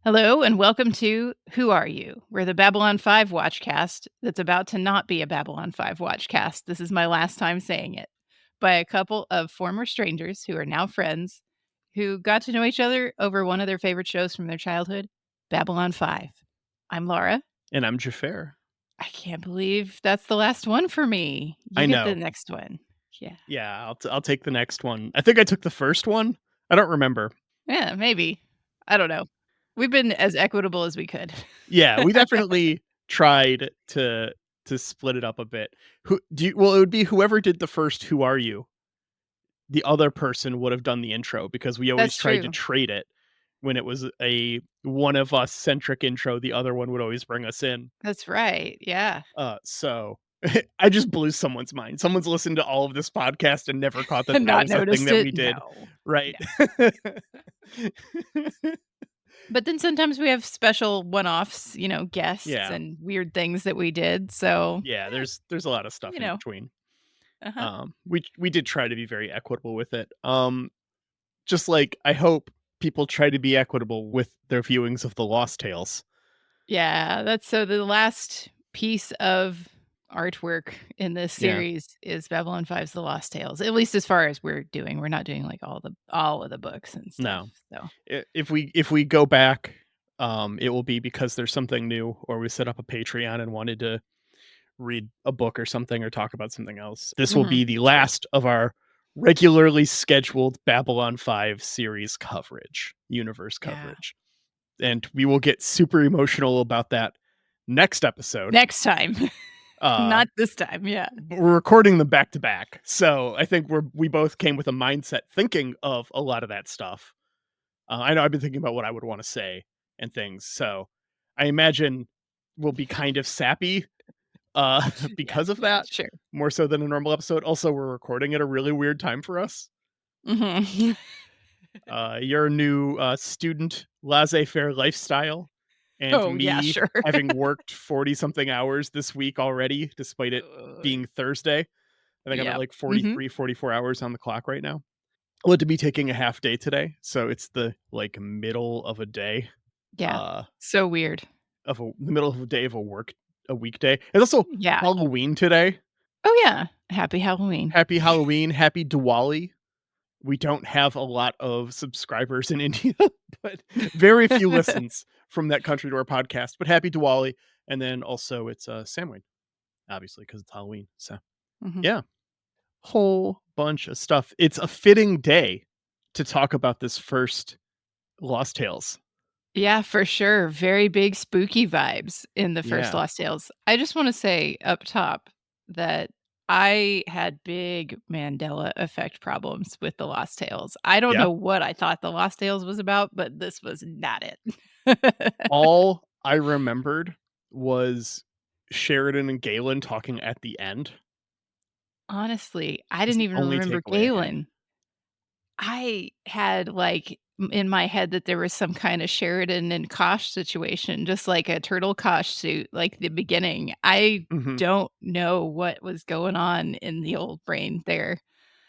Hello and welcome to Who Are You? We're the Babylon 5 watchcast that's about to not be a Babylon 5 watchcast. This is my last time saying it. By a couple of former strangers who are now friends who got to know each other over one of their favorite shows from their childhood, Babylon 5. I'm Laura. And I'm Xhafer. I can't believe that's the last one for me. You I get the know. next one. Yeah. Yeah, I'll take the next one. I think I took the first one. I don't remember. Yeah, maybe. I don't know. We've been as equitable as we could. Yeah, we definitely tried to split it up a bit. It would be whoever did the first Who Are You? The other person would have done the intro because we always That's tried to true. trade it. When it was a one of us centric intro, the other one would always bring us in. That's right. Yeah. So I just blew someone's mind. Someone's listened to all of this podcast and never caught that that Not was a thing noticed that it? we did. No. Right. But then sometimes we have special one-offs, guests Yeah. and weird things that we did, so, Yeah, there's a lot of stuff you in know. between. Uh-huh. We did try to be very equitable with it. Just like I hope people try to be equitable with their viewings of the Lost Tales. Yeah, that's so the last piece of artwork in this Yeah. series is Babylon 5's The Lost Tales, at least as far as we're doing. We're not doing, like, all of the books and stuff, No. so. If we go back, it will be because there's something new or we set up a Patreon and wanted to read a book or something or talk about something else. This will be Mhm. the True. last of our regularly scheduled Babylon 5 series coverage, universe Yeah. coverage. And we will get super emotional about that next episode. Next time. Uh Not this time, yeah. we're recording them back to back. So I think we both came with a mindset thinking of a lot of that stuff. I know I've been thinking about what I would want to say and things. So I imagine we'll be kind of sappy Yeah, because of yeah, that, sure. more so than a normal episode. Also, we're recording at a really weird time for us. Mhm. Your new student laissez-faire lifestyle, and Oh, yeah, me sure. having worked 40 something hours this week already, despite it being Thursday. I think I'm at Yep. like Mhm. 43, 44 hours on the clock right now. I want to be taking a half day today, so it's the like middle of a day, Yeah. uh, So weird. the middle of a day of a weekday. It's also Yeah. Halloween today. Oh, yeah. Happy Halloween. Happy Halloween, happy Diwali. We don't have a lot of subscribers in India, but very few listens from that country to our podcast. But happy Diwali, and then also it's Samhain, obviously because it's Halloween. So Mhm. yeah, whole bunch of stuff. It's a fitting day to talk about this first Lost Tales. Yeah, for sure. Very big spooky vibes in the first Yeah, Lost Tales. I just wanna say up top that I had big Mandela effect problems with the Lost Tales. I don't yeah. know what I thought the Lost Tales was about, but this was not it. All I remembered was Sheridan and Galen talking at the end. Honestly, I Is didn't the even only remember takeaway I had. Galen. I had, like, in my head that there was some kinda Sheridan and Kosh situation, just like a turtle Kosh suit, like the beginning. I Mhm. don't know what was going on in the old brain there,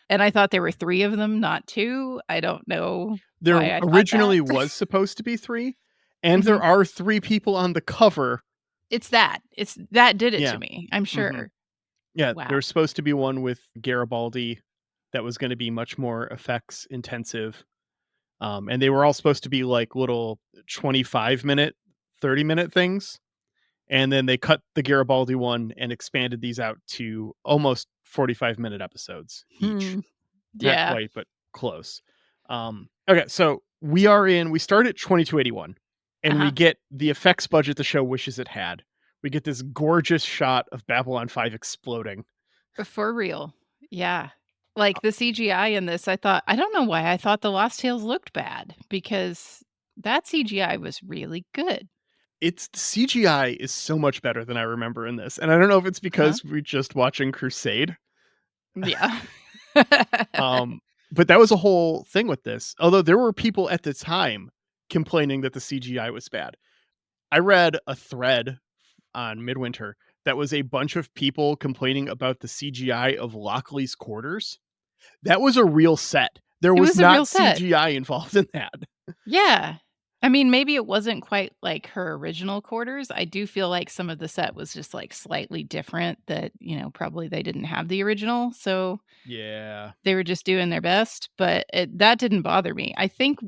and I thought there were 3 of them, not 2. I don't know There why I thought that. originally was supposed to be 3, and there Mhm. are 3 people on the cover. It's that did it to Yeah. me, I'm Mhm. sure. Yeah, there Wow. was supposed to be one with Garibaldi that was gonna be much more effects intensive, and they were all supposed to be, like, little 25-minute, 30-minute things, and then they cut the Garibaldi one and expanded these out to almost 45-minute episodes each. Hmm. Not Yeah. quite, but close. Okay, so we start at 2281, and we Uh-huh. get the effects budget the show wishes it had. We get this gorgeous shot of Babylon 5 exploding. For real. Yeah. Like, the CGI in this, I don't know why I thought the Lost Tales looked bad, because that CGI was really good. It's the CGI is so much better than I remember in this, and I don't know if it's Uh-huh. because we're just watching Crusade. Yeah. Um, but that was a whole thing with this. Although there were people at the time complaining that the CGI was bad. I read a thread on Midwinter that was a bunch of people complaining about the CGI of Lockley's quarters. That was a real set. There It was was a real not set. CGI involved in that. Yeah. I mean, maybe it wasn't quite like her original quarters. I do feel like some of the set was just, like, slightly different that, probably they didn't have the original, so Yeah. they were just doing their best, but that didn't bother me. I think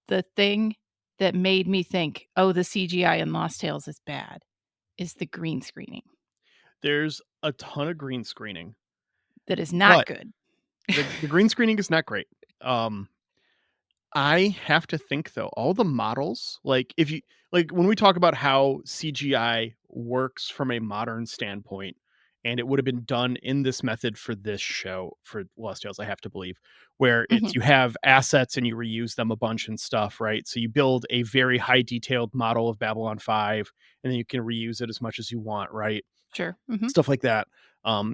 the thing that made me think, "Oh, the CGI in Lost Tales is bad," is the green screening. There's a ton of green screening, That is not but good. the green screening is not great. Um, I have to think though, all the models, like if you like when we talk about how CGI works from a modern standpoint, and it would have been done in this method for this show for Lost Tales, I have to believe, where it's Mhm. you have assets and you reuse them a bunch and stuff, right? So you build a very high detailed model of Babylon 5, and then you can reuse it as much as you want, right? Sure. Mhm. Stuff like that.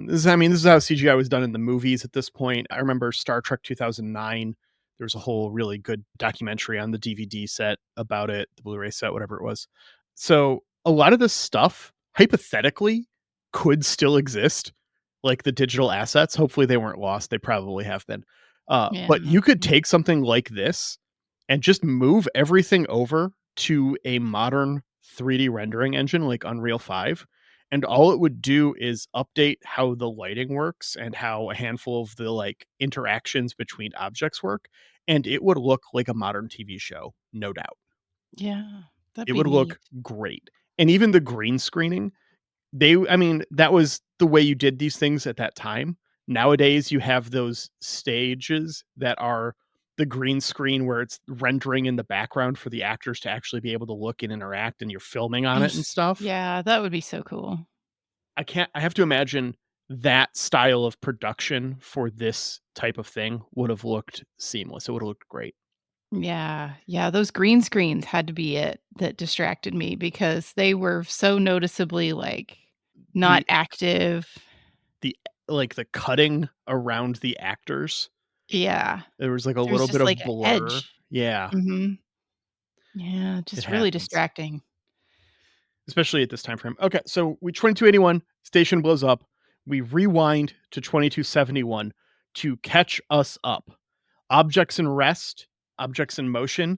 This is how CGI was done in the movies at this point. I remember Star Trek 2009. There was a whole really good documentary on the DVD set about it, the Blu-ray set, whatever it was. So a lot of this stuff hypothetically could still exist, like the digital assets. Hopefully they weren't lost. They probably have been. Yeah. But you could Mhm. take something like this and just move everything over to a modern 3D rendering engine like Unreal 5, and all it would do is update how the lighting works and how a handful of the like interactions between objects work, and it would look like a modern TV show, no doubt. Yeah. That'd It be would neat. look great. And even the green screening, I mean, that was the way you did these things at that time. Nowadays you have those stages that are the green screen where it's rendering in the background for the actors to actually be able to look and interact, and you're filming on it and stuff. Yeah, that would be so cool. I have to imagine that style of production for this type of thing would have looked seamless. It would have looked great. Yeah, yeah, those green screens had to be it that distracted me because they were so noticeably, like, not The active. the like the cutting around the actors, Yeah, there was like a there's little bit just, like, of an blur. edge. Yeah, Mhm. Yeah, it just really happens. distracting. Especially at this time frame. Okay, so we 2281 station blows up. We rewind to 2271 to catch us up. Objects in rest, objects in motion,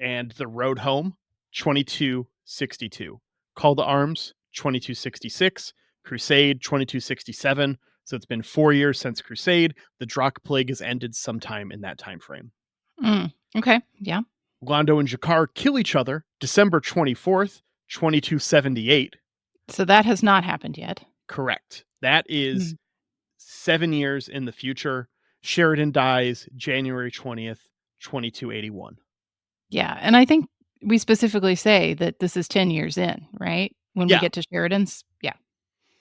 and the road home 2262, call to arms 2266, crusade 2267. So it's been 4 years since crusade. The Drakh plague has ended sometime in that time frame. Okay, yeah. Londo and Jakar kill each other December 24th, 2278. So that has not happened yet. Correct, that is Mm. 7 years in the future. Sheridan dies January 20th, 2281. Yeah, and I think we specifically say that this is 10 years in, right? When we Yeah. get to Sheridan's? Yeah.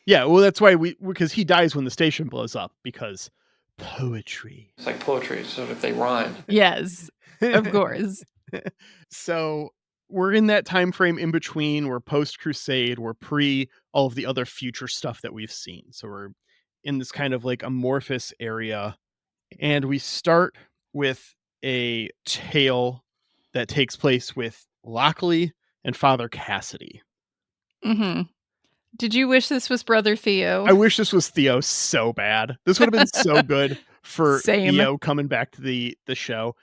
Yeah, well, that's why because he dies when the station blows up because poetry. It's like poetry, so if they rhyme. Yes, of course. So we're in that time frame in between. We're post Crusade. We're pre all of the other future stuff that we've seen. So we're in this kind of like amorphous area, and we start with a tale that takes place with Lockley and Father Cassidy. Mhm. Did you wish this was Brother Theo? I wish this was Theo so bad. This would have been so good for Same. Theo coming back to the show.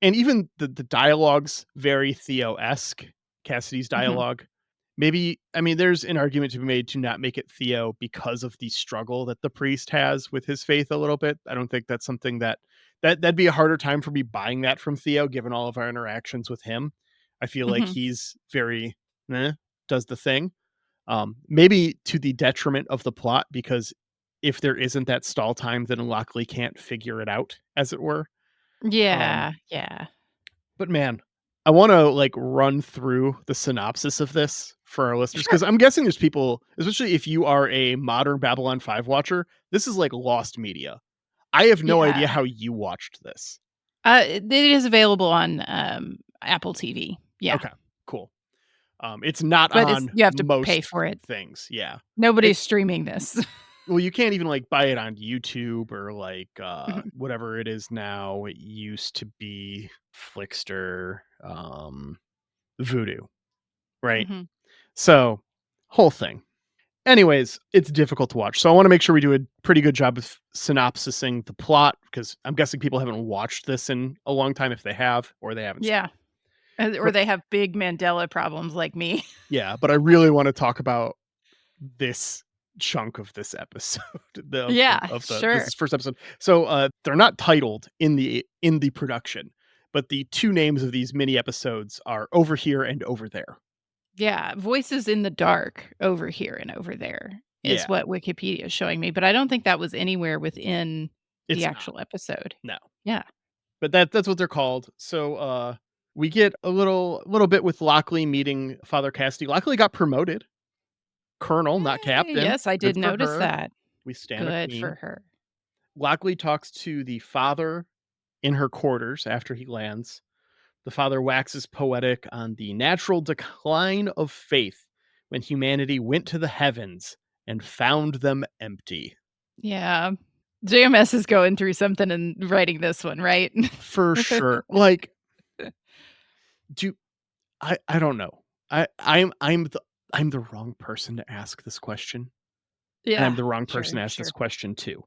And even the dialogue's very Theo-esque, Cassidy's Mhm, dialogue. Maybe I mean, there's an argument to be made to not make it Theo because of the struggle that the priest has with his faith a little bit. I don't think that's something that'd be a harder time for me buying that from Theo, given all of our interactions with him. I feel like mhm. he's very, does the thing. Maybe to the detriment of the plot, because if there isn't that stall time, then Lockley can't figure it out, as it were. Um, Yeah, yeah. but man, I want to like run through the synopsis of this for our listeners because Sure. I'm guessing there's people, especially if you are a modern Babylon 5 watcher, this is like lost media. I have no idea Yeah. how you watched this. It is available on, Apple TV. Yeah, Okay, cool. It's not but it's on you have to pay most for it. things. Yeah. It Nobody's streaming this. Well, you can't even like buy it on YouTube or like Mhm, whatever it is now. It used to be Flickster, Voodoo, right? mhm. So, whole thing. Anyways, it's difficult to watch. So I want to make sure we do a pretty good job of synopsising the plot because I'm guessing people haven't watched this in a long time if they have or they haven't seen Yeah. it. Or But they have big Mandela problems like me. yeah, but I really wanna talk about this chunk of this episode, Yeah, of sure. this first episode. So, they're not titled in the production, but the 2 names of these mini episodes are Over Here and Over There. Yeah, voices in the dark over here and over there is Yeah, what Wikipedia is showing me, but I don't think that was anywhere within the it's not, actual episode. no, Yeah. but that's what they're called. So, we get a little bit with Lockley meeting Father Cassidy. Lockley got promoted, colonel, not Yay, captain. yes, I Good did for notice her. that. We stand a Good for queen. her. Lockley talks to the father in her quarters after he lands. The father waxes poetic on the natural decline of faith when humanity went to the heavens and found them empty. Yeah. JMS is going through something in writing this one, right? For sure. Like, do I don't know. I'm the wrong person to ask this question. And I'm Yeah, the wrong person sure, to ask this sure. question too.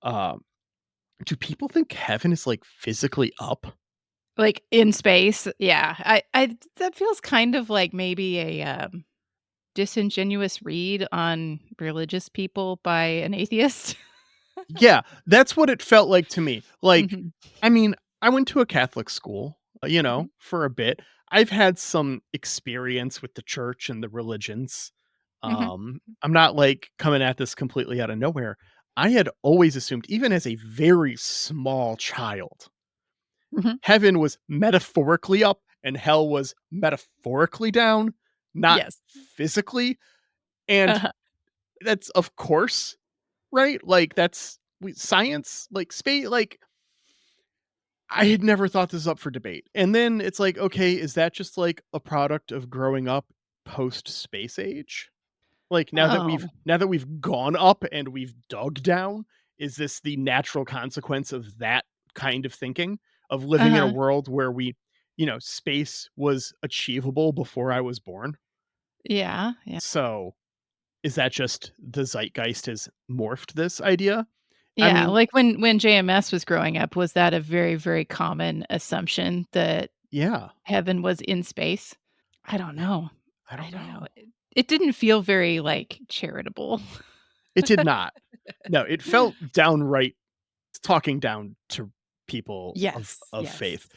Um, do people think heaven is like physically up? Like, in space, yeah. I that feels kind of like maybe a, disingenuous read on religious people by an atheist. Yeah, that's what it felt like to me. Like, Mhm, I mean, I went to a Catholic school, mhm, for a bit. I've had some experience with the church and the religions. mhm, I'm not like coming at this completely out of nowhere. I had always assumed, even as a very small child, mhm. heaven was metaphorically up and hell was metaphorically down, not Yes. physically. And Uh-huh. that's, of course, right? Like, that's science, like space, like I had never thought this up for debate. And then it's like, okay, is that just like a product of growing up post space age? Like, Oh, now that we've gone up and we've dug down, is this the natural consequence of that kind of thinking, of living in a uh-huh. world where space was achievable before I was born? Yeah, yeah. So, is that just the zeitgeist has morphed this idea? I Yeah, mean, like, when JMS was growing up, was that a very, very common assumption that yeah, heaven was in space? I don't know. I I don't don't know. know. It didn't feel very, like, charitable. It did not. No, it felt downright talking down to people Yes, of yes. faith.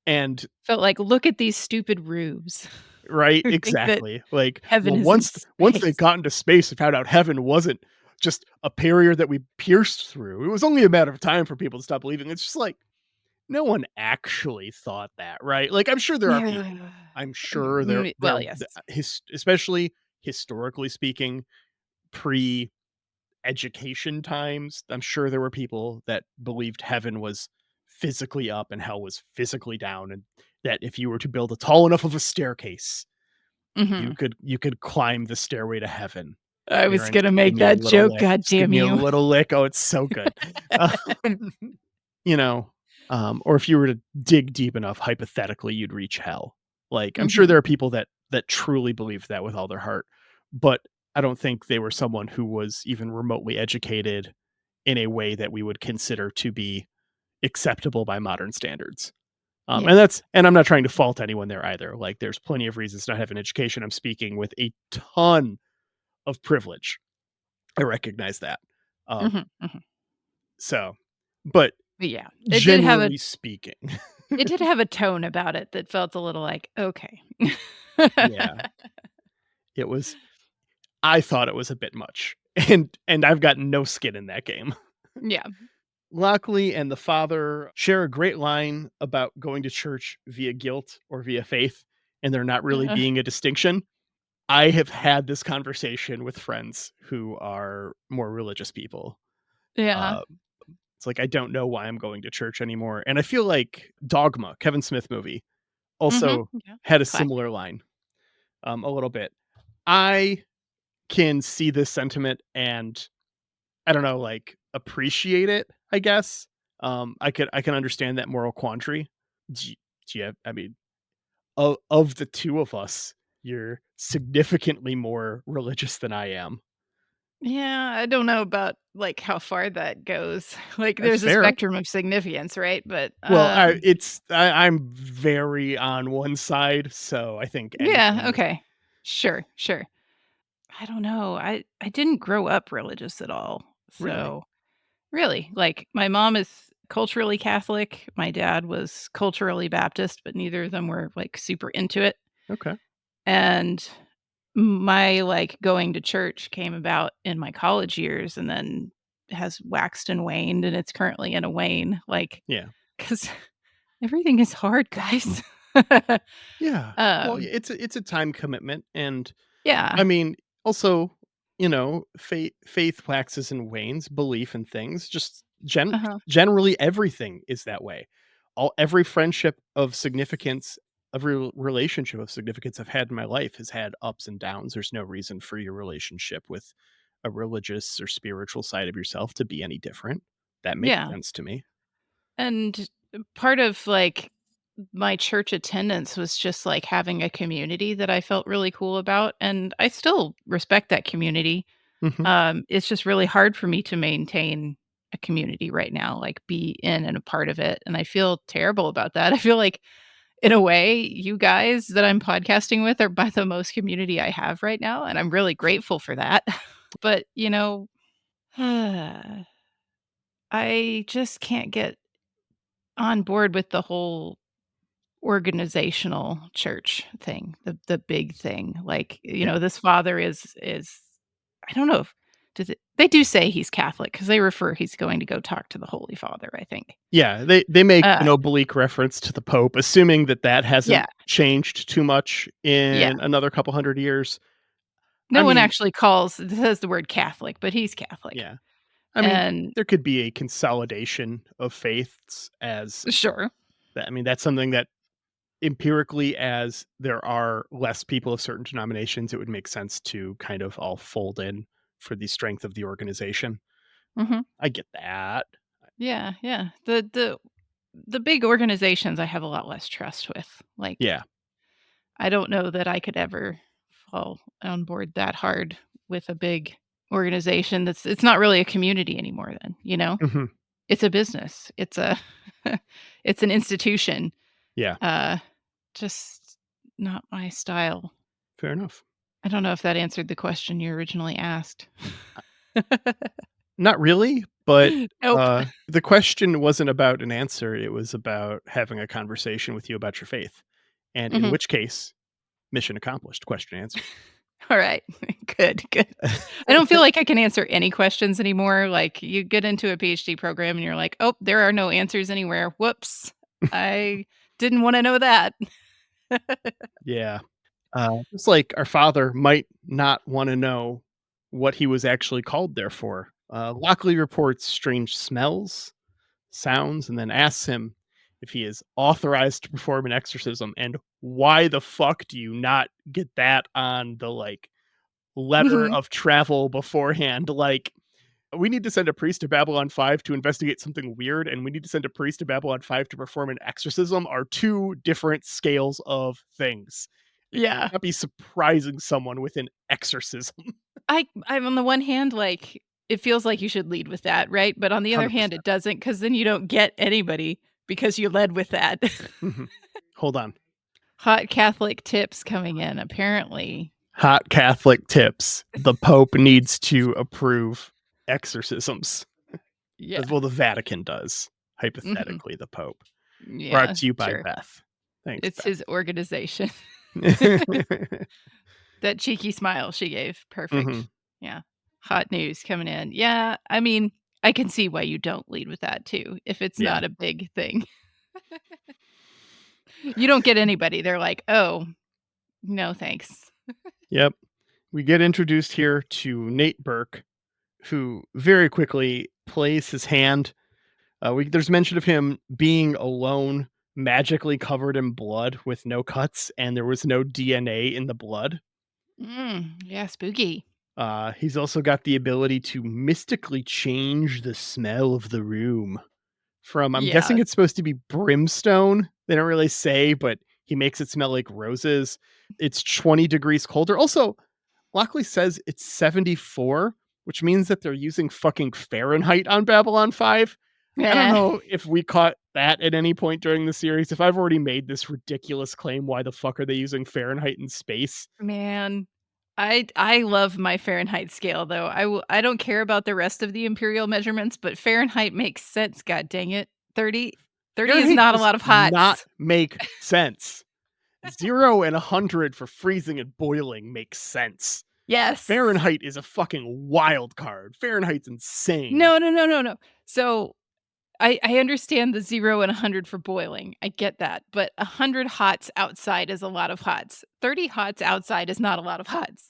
And Felt like, "Look at these stupid rubes right, who think that exactly. Like, heaven well, is in once they space." got into space and found out heaven wasn't just a barrier that we pierced through, it was only a matter of time for people to stop believing. It's just like, no one actually thought that, right? Like, I'm sure there are Yeah. people. I'm sure there Well, yes. especially historically speaking, pre education times, I'm sure there were people that believed heaven was physically up and hell was physically down, and that if you were to build a tall enough of a staircase, Mhm. you could climb the stairway to heaven. I Here, was and gonna just give make me a that little joke, lick. god Just give damn me a you. little lick. Oh, it's so good. Um, you know, or if you were to dig deep enough, hypothetically, you'd reach hell. Like, I'm sure Mhm. there are people that truly believe that with all their heart, but I don't think they were someone who was even remotely educated in a way that we would consider to be acceptable by modern standards. Yeah. And I'm not trying to fault anyone there either. Like, there's plenty of reasons to not have an education. I'm speaking with a ton of privilege. I recognize that. Um, Mhm, mhm. so, but But yeah, generally speaking, it did have a tone about it that felt a little like, "Okay." yeah, it was. I thought it was a bit much, and I've got no skin in that game. Yeah. Lockley and the father share a great line about going to church via guilt or via faith, and there not really Uh, being a distinction. I have had this conversation with friends who are more religious people. yeah. Uh, it's like, I don't know why I'm going to church anymore. And I feel like Dogma, Kevin Smith movie, Mhm. also Yeah. had a Classic. similar line, a little bit. I can see this sentiment and I don't know, like, appreciate it, I guess. I can understand that moral quandary. Do, do you have, I mean, of the two of us, you're significantly more religious than I am. Yeah, I don't know about, like, how far that goes. Like, That's there's a fair. spectrum of significance, right? But, Well, I'm very on one side, so I think yeah, anything. okay. Sure, sure. I don't know. I didn't grow up religious at all. Really? So, really, like, my mom is culturally Catholic, my dad was culturally Baptist, but neither of them were, like, super into it. Okay. And my, like, going to church came about in my college years and then has waxed and waned, and it's currently in a wane, like, Yeah. because everything is hard, guys. Yeah. Well, Um, it's a time commitment, and yeah. I mean, also, faith waxes and wanes, belief in things, just Uh-huh. generally everything is that way. Every friendship of significance, every relationship of significance I've had in my life has had ups and downs. There's no reason for your relationship with a religious or spiritual side of yourself to be any different. That makes Yeah. sense to me. And part of, like, my church attendance was just, like, having a community that I felt really cool about, and I still respect that community. Mhm. It's just really hard for me to maintain a community right now, like, be in and a part of it, and I feel terrible about that. I feel like, in a way, you guys that I'm podcasting with are by the most community I have right now, and I'm really grateful for that. But, I just can't get on board with the whole organizational church thing, the big thing. Like, Yeah. this father is I don't know if does it they do say he's Catholic because they refer he's going to go talk to the Holy Father, I think. Yeah, they make an Uh, oblique reference to the Pope, assuming that yeah, hasn't changed too much yeah. in another couple 100 years. I No one mean, actually says the word Catholic, but he's Catholic. yeah. I mean, And there could be a consolidation of faiths as sure. that. I mean, that's something that empirically, as there are less people of certain denominations, it would make sense to kind of all fold in for the strength of the organization. Mhm. I get that. Yeah, yeah. The big organizations I have a lot less trust with. Like, Yeah. I don't know that I could ever fall on board that hard with a big organization it's not really a community anymore then, you know? Mhm. It's a business. It's a it's an institution. Yeah. Uh, just not my style. Fair enough. I don't know if that answered the question you originally asked. Not really, but, Nope. the question wasn't about an answer, it was about having a conversation with you about your faith, and in Mhm. which case, mission accomplished, question answered. Alright. Good, good. I don't feel like I can answer any questions anymore, like, you get into a PhD program and you're like, "Oh, there are no answers anywhere. Whoops. I didn't wanna know that." Yeah. Just like our father might not wanna know what he was actually called there for. Lockley reports strange smells, sounds, and then asks him if he is authorized to perform an exorcism, and why the fuck do you not get that on the, like, letter Mhm. of travel beforehand? Like, we need to send a priest to Babylon 5 to investigate something weird, and we need to send a priest to Babylon 5 to perform an exorcism are two different scales of things. It should Yeah. not be surprising someone with an exorcism. I'm on the one hand, like, it feels like you should lead with that, right? But on the other hand, 100%. it doesn't, because then you don't get anybody because you led with that. Mhm. Hold on. Hot Catholic tips coming in, apparently. Hot Catholic tips. The Pope needs to approve exorcisms. Yeah. As well, the Vatican does. Mhm. Hypothetically, the Pope. Brought Yeah, to you by sure. Beth. Thanks, It's his organization. Beth. That cheeky smile she gave, Mhm. perfect. Yeah. Hot news coming in. Yeah, I mean, I can see why you don't lead with that too, if it's Yeah. not a big thing. You don't get anybody, they're like, "Oh, no thanks." Yep. We get introduced here to Nate Burke, who very quickly plays his hand. There's mention of him being alone, magically covered in blood with no cuts, and there was no DNA in the blood. Yeah, spooky. He's also got the ability to mystically change the smell of the room from, I'm guessing Yeah. it's supposed to be brimstone. They don't really say, but he makes it smell like roses. It's 20 degrees colder. Also, Lockley says it's 74. which means that they're using fucking Fahrenheit on Babylon 5. I don't Eh, know if we caught that at any point during the series. If I've already made this ridiculous claim, why the fuck are they using Fahrenheit in space? man. I love my Fahrenheit scale, though. I don't care about the rest of the imperial measurements, but Fahrenheit makes sense, god dang it. 30 is Fahrenheit not a does lot of not hots. make sense. 0 and 100 for freezing and boiling makes sense. Yes. Fahrenheit is a fucking wild card. Fahrenheit's insane. No, no, no, no, no. So, I understand the 0 and 100 for boiling. I get that, but 100 hots outside is a lot of hots. 30 hots outside is not a lot of hots.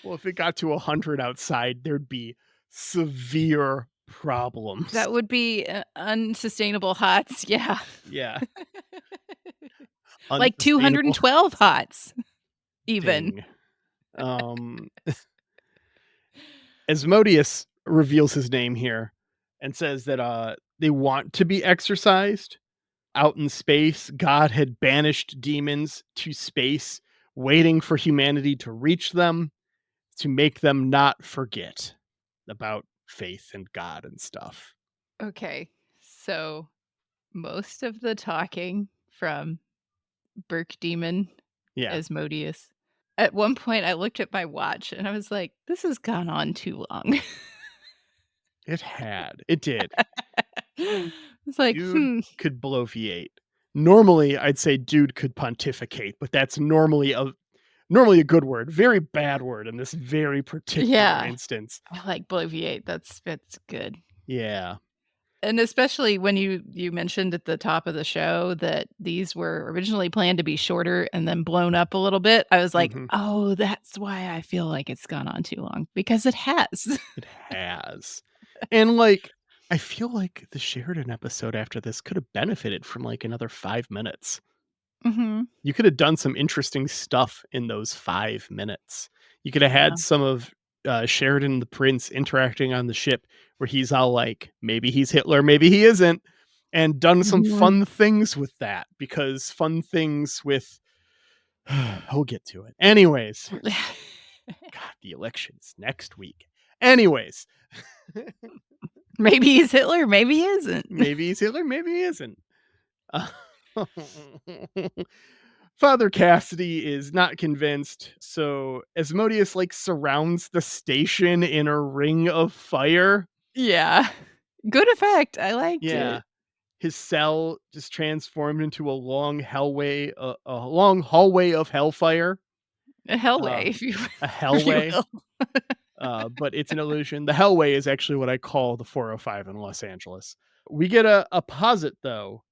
Well, if it got to 100 outside, there'd be severe problems. That would be, unsustainable hots, yeah. Yeah. Like Unsustainable 212 hots even. ding. Asmodeus reveals his name here and says that they want to be exorcised out in space. God had banished demons to space, waiting for humanity to reach them to make them not forget about faith and God and stuff. Okay, so most of the talking from Burke Demon, Yeah, Asmodeus. At one point, I looked at my watch and I was like, "This has gone on too long." it had. It did. It's like, Dude could bloviate. Normally, I'd say dude could pontificate, but that's normally a good word. Very bad word in this very particular yeah, instance. I like bloviate. That's good. Yeah. And especially when you mentioned at the top of the show that these were originally planned to be shorter and then blown up a little bit, I was like, Mhm. "Oh, that's why I feel like it's gone on too long," because it has. It has. And, like, I feel like the Sheridan episode after this could have benefited from, like, another 5 minutes. Mhm. You could have done some interesting stuff in those 5 minutes. You could have Yeah. had some of, Sheridan and the Prince interacting on the ship where he's all like, "Maybe he's Hitler, maybe he isn't," and done some Mhm. fun things with that, because fun things with I'll get to it. Anyways, God, the election's next week. Anyways, Maybe he's Hitler, maybe he isn't. maybe he's Hitler, maybe he isn't. Uh, Father Cassidy is not convinced, so Asmodeus like surrounds the station in a ring of fire. Yeah. Good effect, I liked Yeah, it. his cell just transformed into a long hellway, a long hallway of hellfire, A uh, hellway, a if you hellway. will. But it's an illusion. The Hellway is actually what I call the 405 in Los Angeles. We get a posit though.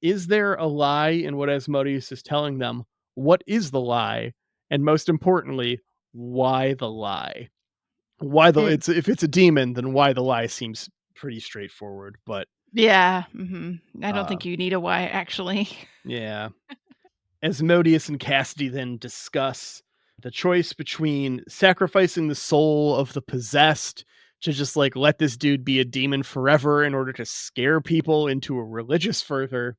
Is there a lie in what Asmodeus is telling them? What is the lie? And most importantly, why the lie? Why the Mm, it's if it's a demon, then why the lie seems pretty straightforward. But yeah, mhm. I don't uh think you need a why, actually. yeah. Asmodeus and Cassidy then discuss the choice between sacrificing the soul of the possessed to just like let this dude be a demon forever in order to scare people into a religious fervor,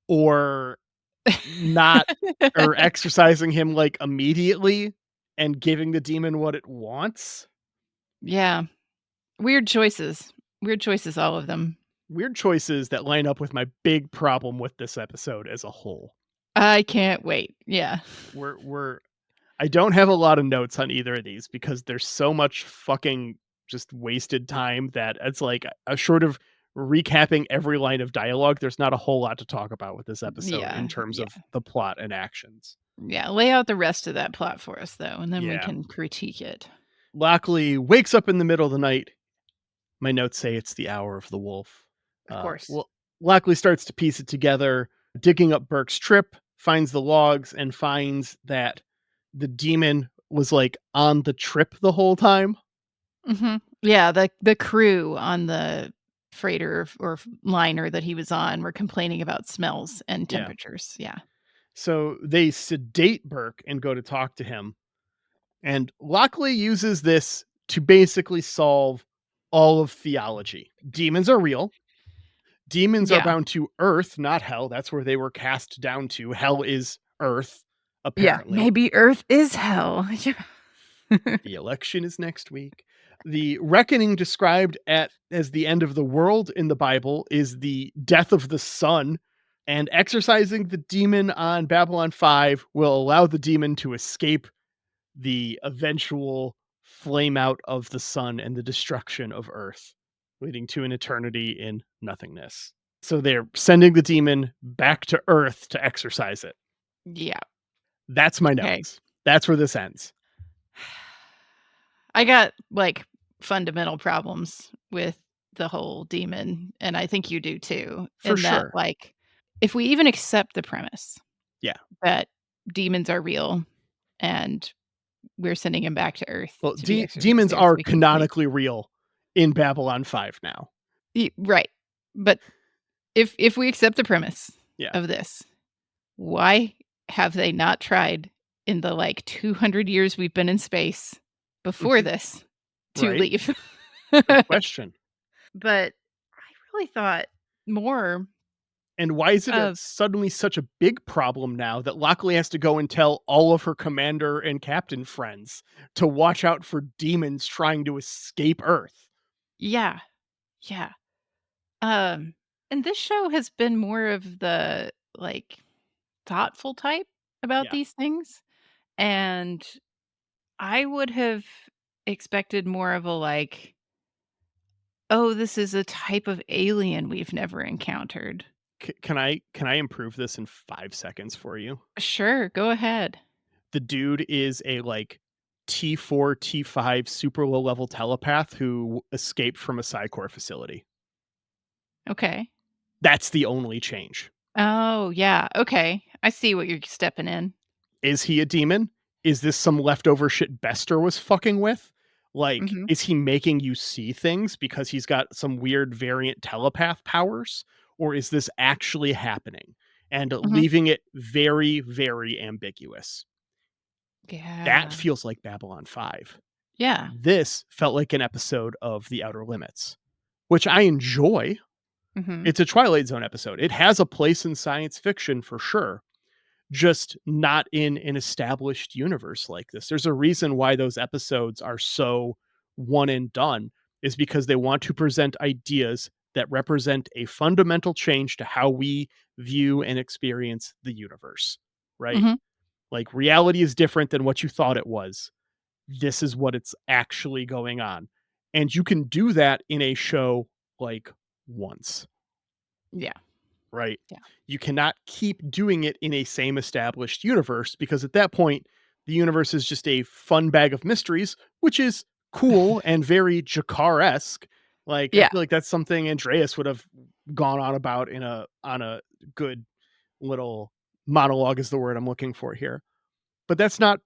or not, or exercising him like immediately and giving the demon what it wants. Yeah. Weird choices. Weird choices, all of them. Weird choices that line up with my big problem with this episode as a whole. I can't wait. Yeah. We're I don't have a lot of notes on either of these because there's so much fucking just wasted time that it's like a short of recapping every line of dialogue. There's not a whole lot to talk about with this episode in Yeah, terms yeah, of the plot and actions. yeah. Lay out the rest of that plot for us, though, and then we Yeah. can critique it. Lockley wakes up in the middle of the night. My notes say it's the hour of the wolf. Of course. Lockley starts to piece it together, digging up Burke's trip, finds the logs, and finds that the demon was like on the trip the whole time. Mhm. Yeah, the crew on the freighter or liner that he was on were complaining about smells and Yeah. temperatures. Yeah. So they sedate Burke and go to talk to him. And Lockley uses this to basically solve all of theology. Demons are real. Demons are Yeah. bound to earth, not hell. That's where they were cast down to. Hell is earth. Yeah, apparently. maybe Earth is hell. The election is next week. The reckoning described as the end of the world in the Bible is the death of the sun, and exorcising the demon on Babylon 5 will allow the demon to escape the eventual flame out of the sun and the destruction of Earth, leading to an eternity in nothingness. So they're sending the demon back to Earth to exorcise it. Yeah. That's my Okay. notes. That's where this ends. I got, like, fundamental problems with the whole demon, and I think you do too, For in that, sure. like, if we even accept the premise Yeah. that demons are real and we're sending him back to Earth Well, to be exorcised demons there so are we can see. canonically real in Babylon 5 now. Right. But if we accept the premise Yeah. of this, why have they not tried in the, like, 200 years we've been in space before Mhm. this to Right? leave? Good question. But I really thought more And why is it of suddenly such a big problem now that Lockley has to go and tell all of her commander and captain friends to watch out for demons trying to escape Earth? yeah, yeah. Um, and this show has been more of the, like, thoughtful type about Yeah. these things, and I would have expected more of a, like, "Oh, this is a type of alien we've never encountered." Can I improve this in 5 seconds for you? Sure, go ahead. The dude is a like T4, T5 super low level telepath who escaped from a Psycor facility. Okay. That's the only change. Oh, yeah, okay. I see what you're stepping in. Is he a demon? Is this some leftover shit Bester was fucking with? Like, Mhm, is he making you see things because he's got some weird variant telepath powers? Or is this actually happening? And mhm. leaving it very, very ambiguous. That Yeah. feels like Babylon 5. Yeah. This felt like an episode of The Outer Limits, which I enjoy. Mhm, It's a Twilight Zone episode. It has a place in science fiction for sure, just not in an established universe like this. There's a reason why those episodes are so one and done, is because they want to present ideas that represent a fundamental change to how we view and experience the universe, right? mhm. Like reality is different than what you thought it was. This is what it's actually going on. And you can do that in a show like once, Yeah, right? yeah. You cannot keep doing it in a same established universe because at that point, the universe is just a fun bag of mysteries, which is cool and very Jakar esque. Like I Yeah. feel like that's something Andreas would have gone on about in a on a good little monologue is the word I'm looking for here. But that's not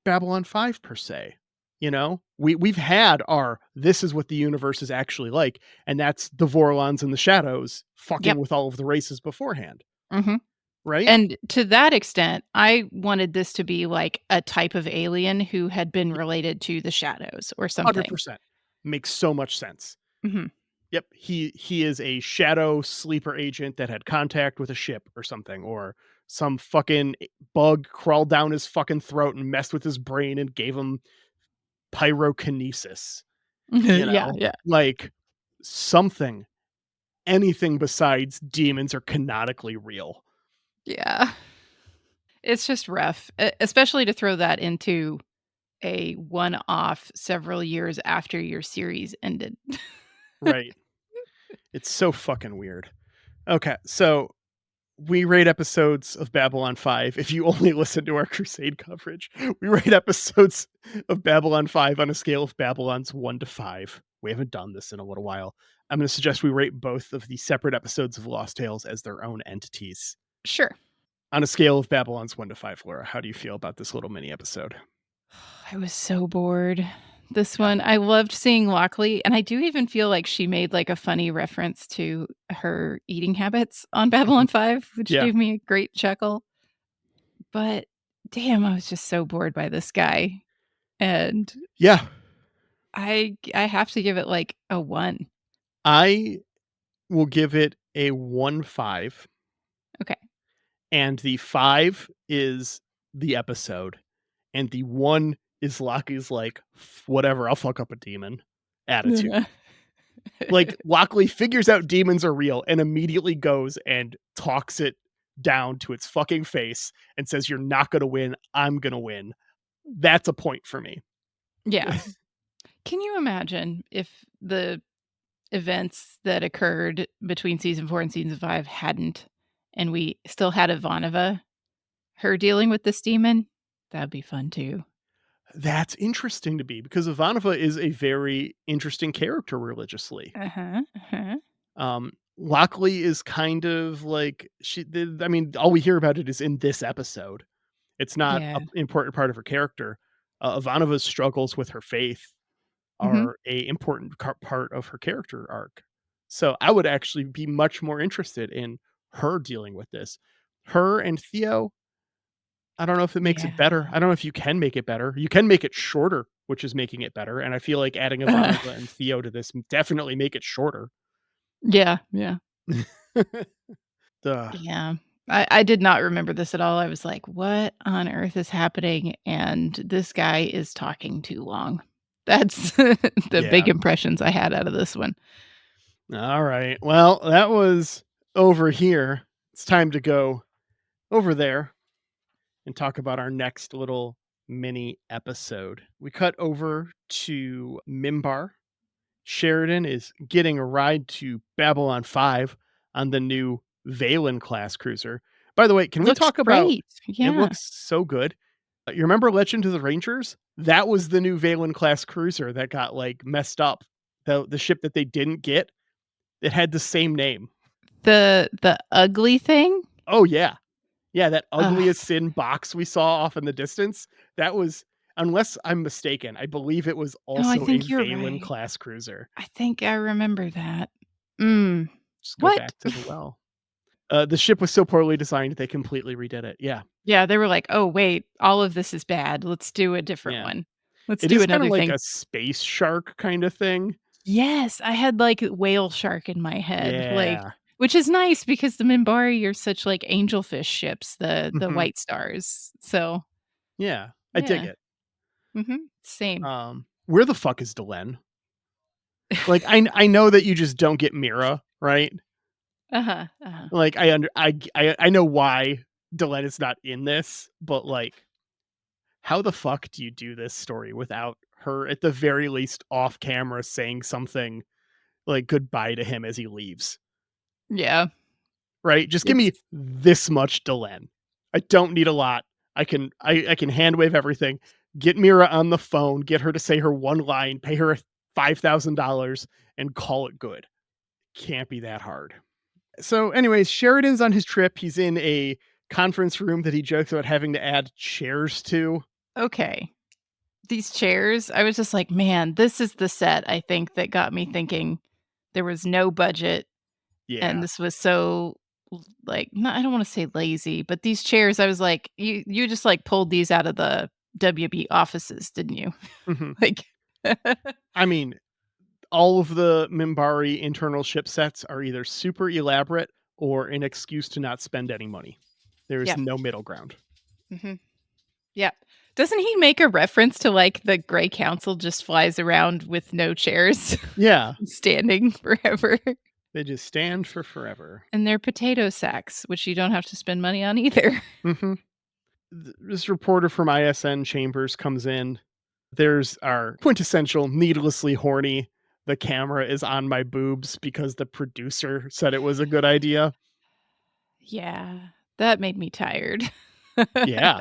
Babylon 5 per se. You know, we've had our this is what the universe is actually like, and that's the Vorlons and the Shadows fucking Yep. with all of the races beforehand, Mhm. right? And to that extent, I wanted this to be like a type of alien who had been related to the shadows or something. 100% makes so much sense. Mhm. Yep, he is a shadow sleeper agent that had contact with a ship or something, or some fucking bug crawled down his fucking throat and messed with his brain and gave him pyrokinesis. You Yeah, know, yeah. like something, anything besides demons are canonically real. Yeah. It's just rough, especially to throw that into a one-off several years after your series ended. Right. It's so fucking weird. Okay, so we rate episodes of Babylon 5. If you only listen to our Crusade coverage, we rate episodes of Babylon 5 on a scale of Babylon's 1 to 5. We haven't done this in a little while. I'm going to suggest we rate both of the separate episodes of Lost Tales as their own entities. Sure. On a scale of Babylon's 1 to 5, Laura, how do you feel about this little mini episode? I was so bored. This Yeah. one, I loved seeing Lockley, and I do even feel like she made, like, a funny reference to her eating habits on Mhm. Babylon 5, which Yeah. gave me a great chuckle, but damn, I was just so bored by this guy, and Yeah. I have to give it, like, a 1. I will give it a 1 5. Okay. And the 5 is the episode, and the one is Lockie's like, whatever, I'll fuck up a demon attitude. Like, Lockley figures out demons are real and immediately goes and talks it down to its fucking face and says, "You're not going to win. I'm going to win." That's a point for me. Yeah. Can you imagine if the events that occurred between season 4 and season 5 hadn't, and we still had Ivanova, her dealing with this demon? That'd be fun too. That's interesting to me because Ivanova is a very interesting character religiously. Uh-huh, uh-huh. Lockley is kind of like I mean, all we hear about it is in this episode. It's not Yeah. an important part of her character. Ivanova's struggles with her faith Mhm. are a important part of her character arc. So I would actually be much more interested in her dealing with this. Her and Theo, I don't know if it makes it better. Yeah. I don't know if you can make it better. You can make it shorter, which is making it better. And I feel like adding Uh, Ivanova and Theo to this definitely make it shorter. yeah, yeah. Duh. Yeah. I did not remember this at all. I was like, "What on earth is happening?" And this guy is talking too long. That's the big Yeah. impressions I had out of this one. All right. Well, that was over here. It's time to go over there and talk about our next little mini episode. We cut over to Mimbar. Sheridan is getting a ride to Babylon 5 on the new Valen class cruiser. By the way, can we Looks talk about great. it? Yeah. Looks so good. You remember Legend of the Rangers? That was the new Valen class cruiser that got like messed up. The ship that they didn't get, it had the same name. The ugly thing? Oh yeah. Yeah, that ugly Ugh. as sin box we saw off in the distance, that was, unless I'm mistaken, I believe it was Oh, I also a think you're Valen right. class cruiser. I think I remember that. Mm. Just go What? back to the well. The ship was so poorly designed, they completely redid it. Yeah, Yeah, they were like, "Oh, wait, all of this is bad. Let's do a different yeah. one. Let's It do is kinda another like thing." a space shark kinda thing. Yes, I had, like, whale shark in my head, like, Yeah. which is nice because the Minbari are such, like, angelfish ships, the Mhm. white stars. So, Yeah, I dig yeah. it. Mhm. Same. Where the fuck is Delenn? Like, I know that you just don't get Mira, right? Uh-huh, uh-huh. Like, I know why Delenn is not in this, but, like, how the fuck do you do this story without her at the very least off camera saying something like goodbye to him as he leaves? Yeah. Right? Just give It's me this much Delenn. I don't need a lot. I can hand wave everything. Get Mira on the phone, get her to say her one line, pay her $5,000 and call it good. Can't be that hard. So anyways, Sheridan's on his trip. He's in a conference room that he jokes about having to add chairs to. okay. These chairs, I was just like, "Man, this is the set," I think, that got me thinking there was no budget, and Yeah. this was so, like, no, I don't wanna say lazy, but these chairs, I was like, "You just, like, pulled these out of the WB offices, didn't you?" Mhm. Like I mean, all of the Minbari internal ship sets are either super elaborate or an excuse to not spend any money. There is Yeah. no middle ground. Mhm. Yeah. Doesn't he make a reference to, like, the Grey Council just flies around with no chairs, Yeah, standing forever, they just stand for forever. and they're potato sacks, which you don't have to spend money on either. Mhm. This reporter from ISN Chambers comes in. There's our quintessential needlessly horny. The camera is on my boobs because the producer said it was a good idea. Yeah, that made me tired. Yeah.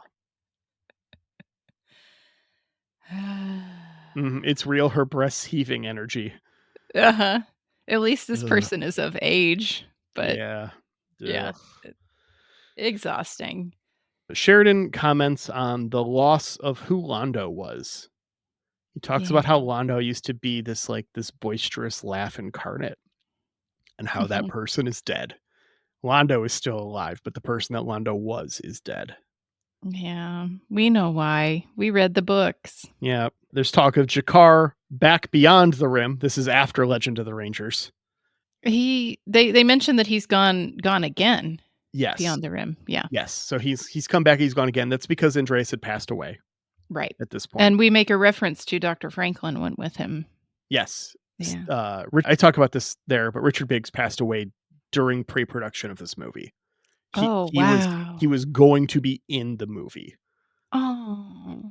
It's real, her breasts heaving energy. Uh-huh. At least this Ugh. person is of age, but Yeah. yeah, Ugh. e exhausting. Sheridan comments on the loss of who Londo was. He talks about how Yeah. Londo used to be this boisterous laugh incarnate and how that Mhm. person is dead. Londo is still alive, but the person that Londo was is dead. Yeah, we know why. We read the books. Yeah. There's talk of Jakar back beyond the rim. This is after Legend of the Rangers. They mentioned that he's gone again. Yes. Beyond the Rim. Yeah. Yes. So he's come back, he's gone again. That's because Andreas had passed away Right. at this point. And we make a reference to Dr. Franklin went with him. Yes. Yeah. I talk about this there, but Richard Biggs passed away during pre-production of this movie. Oh, He wow. was going to be in the movie. Oh.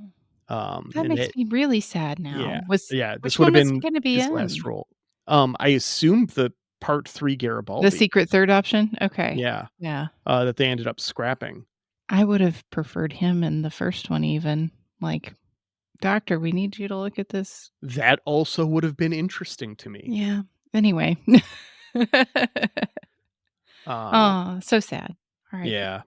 That And makes me really sad yeah, now. this Which would one have was he been gonna be his in? last role. I assume the part 3 Garibaldi. The secret third option? Okay. Yeah. Yeah. That they ended up scrapping. I would have preferred him in the first one even. Like, "Doctor, we need you to look at this." That also would have been interesting to me. Yeah. Anyway. Oh, so sad. Alright. Yeah.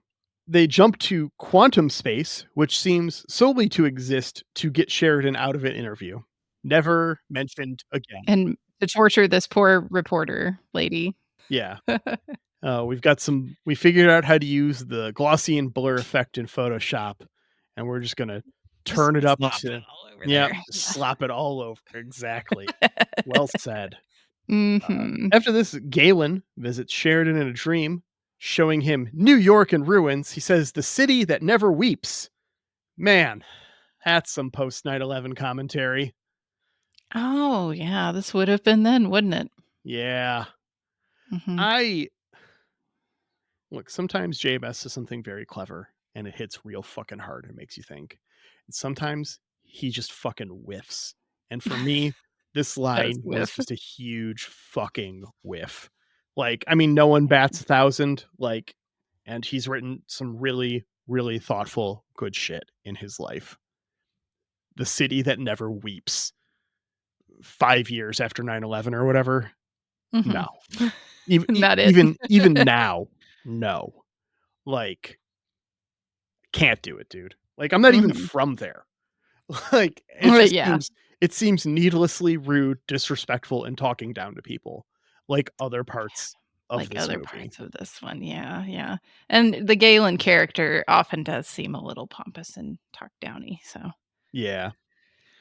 They jump to quantum space, which seems solely to exist to get Sheridan out of an interview. Never mentioned again. And to torture this poor reporter lady. Yeah. We figured out how to use the glossy and blur effect in Photoshop, and we're just gonna turn it up Slop to it all over there. Yeah. slap it all over. Exactly. Well said. Mhm. After this, Galen visits Sheridan in a dream, showing him New York in ruins. He says, "The city that never weeps." Man, that's some post 9/11 commentary. Oh, yeah, this would have been then, wouldn't it? Yeah. Mhm. I Look, sometimes JMS is something very clever and it hits real fucking hard and makes you think. And sometimes he just fucking whiffs. And for me, this Does line was whiff. just a huge fucking whiff. Like, I mean, no one bats 1,000, like, and he's written some really, really thoughtful, good shit in his life. The city that never weeps. 5 years after 9/11 or whatever. Mhm. No. Even Not it. even now, no. Like, can't do it, dude. Like, I'm not even Mhm. from there. Like, But yeah. it seems needlessly rude, disrespectful, and talking down to people, like other parts of Like this other movie. parts of this one, yeah, yeah. And the Galen character often does seem a little pompous and talk downy, so Yeah.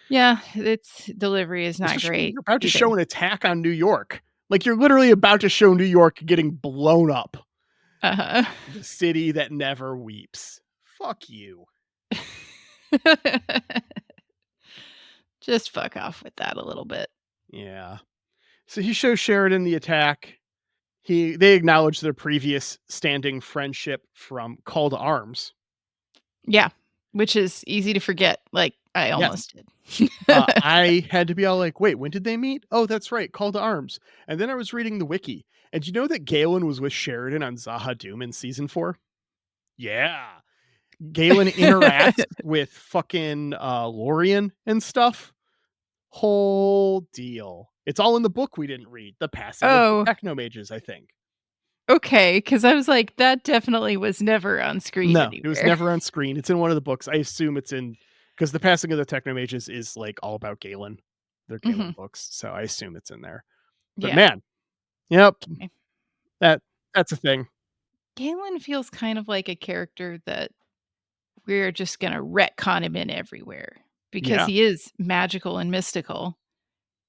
yeah, its delivery is not Especially when great you're about to either. show an attack on New York. Like, you're literally about to show New York getting blown up. Uh-huh. The city that never weeps. Fuck you. Just fuck off with that a little bit. Yeah. So he shows Sheridan the attack. They acknowledge their previous standing friendship from Call to Arms. Yeah, which is easy to forget, like, I Yes. almost did. I had to be all like, wait, when did they meet? Oh, that's right, Call to Arms. And then I was reading the wiki. And do you know that Galen was with Sheridan on Zaha Doom in season 4? Yeah. Galen interacts with fucking Lorian and stuff. Whole deal. It's all in the book we didn't read. The Passing of the Oh, Technomages, I think. okay, because I was like, that definitely was never on screen No, it was anywhere. never on screen. It's in one of the books. I assume it's in because the Passing of the Technomages is like all about Galen. They're Galen Mhm. books, so I assume it's in there. But Yeah. man, yep, Okay. that that's a thing. Galen feels kind of like a character that we're just gonna retcon him in everywhere because Yeah. he is magical and mystical,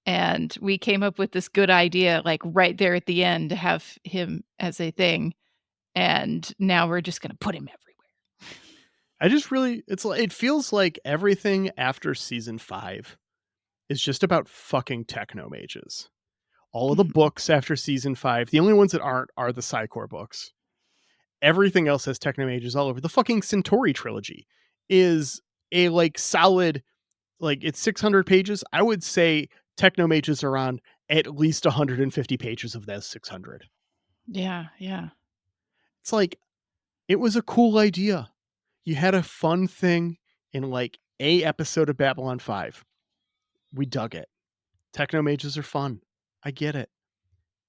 and we came up with this good idea, like, right there at the end to have him as a thing, and now we're just gonna put him everywhere. I just really it feels like everything after season 5 is just about fucking Technomages. All of the Mhm. books after season 5, the only ones that aren't are the Psychor books. Everything else has Technomages all over. The fucking Centauri trilogy is a like solid like it's 600 pages. I would say Technomages are on at least 150 pages of those 600. Yeah, yeah. It's like it was a cool idea. You had a fun thing in like a episode of Babylon 5. We dug it. Technomages are fun. I get it.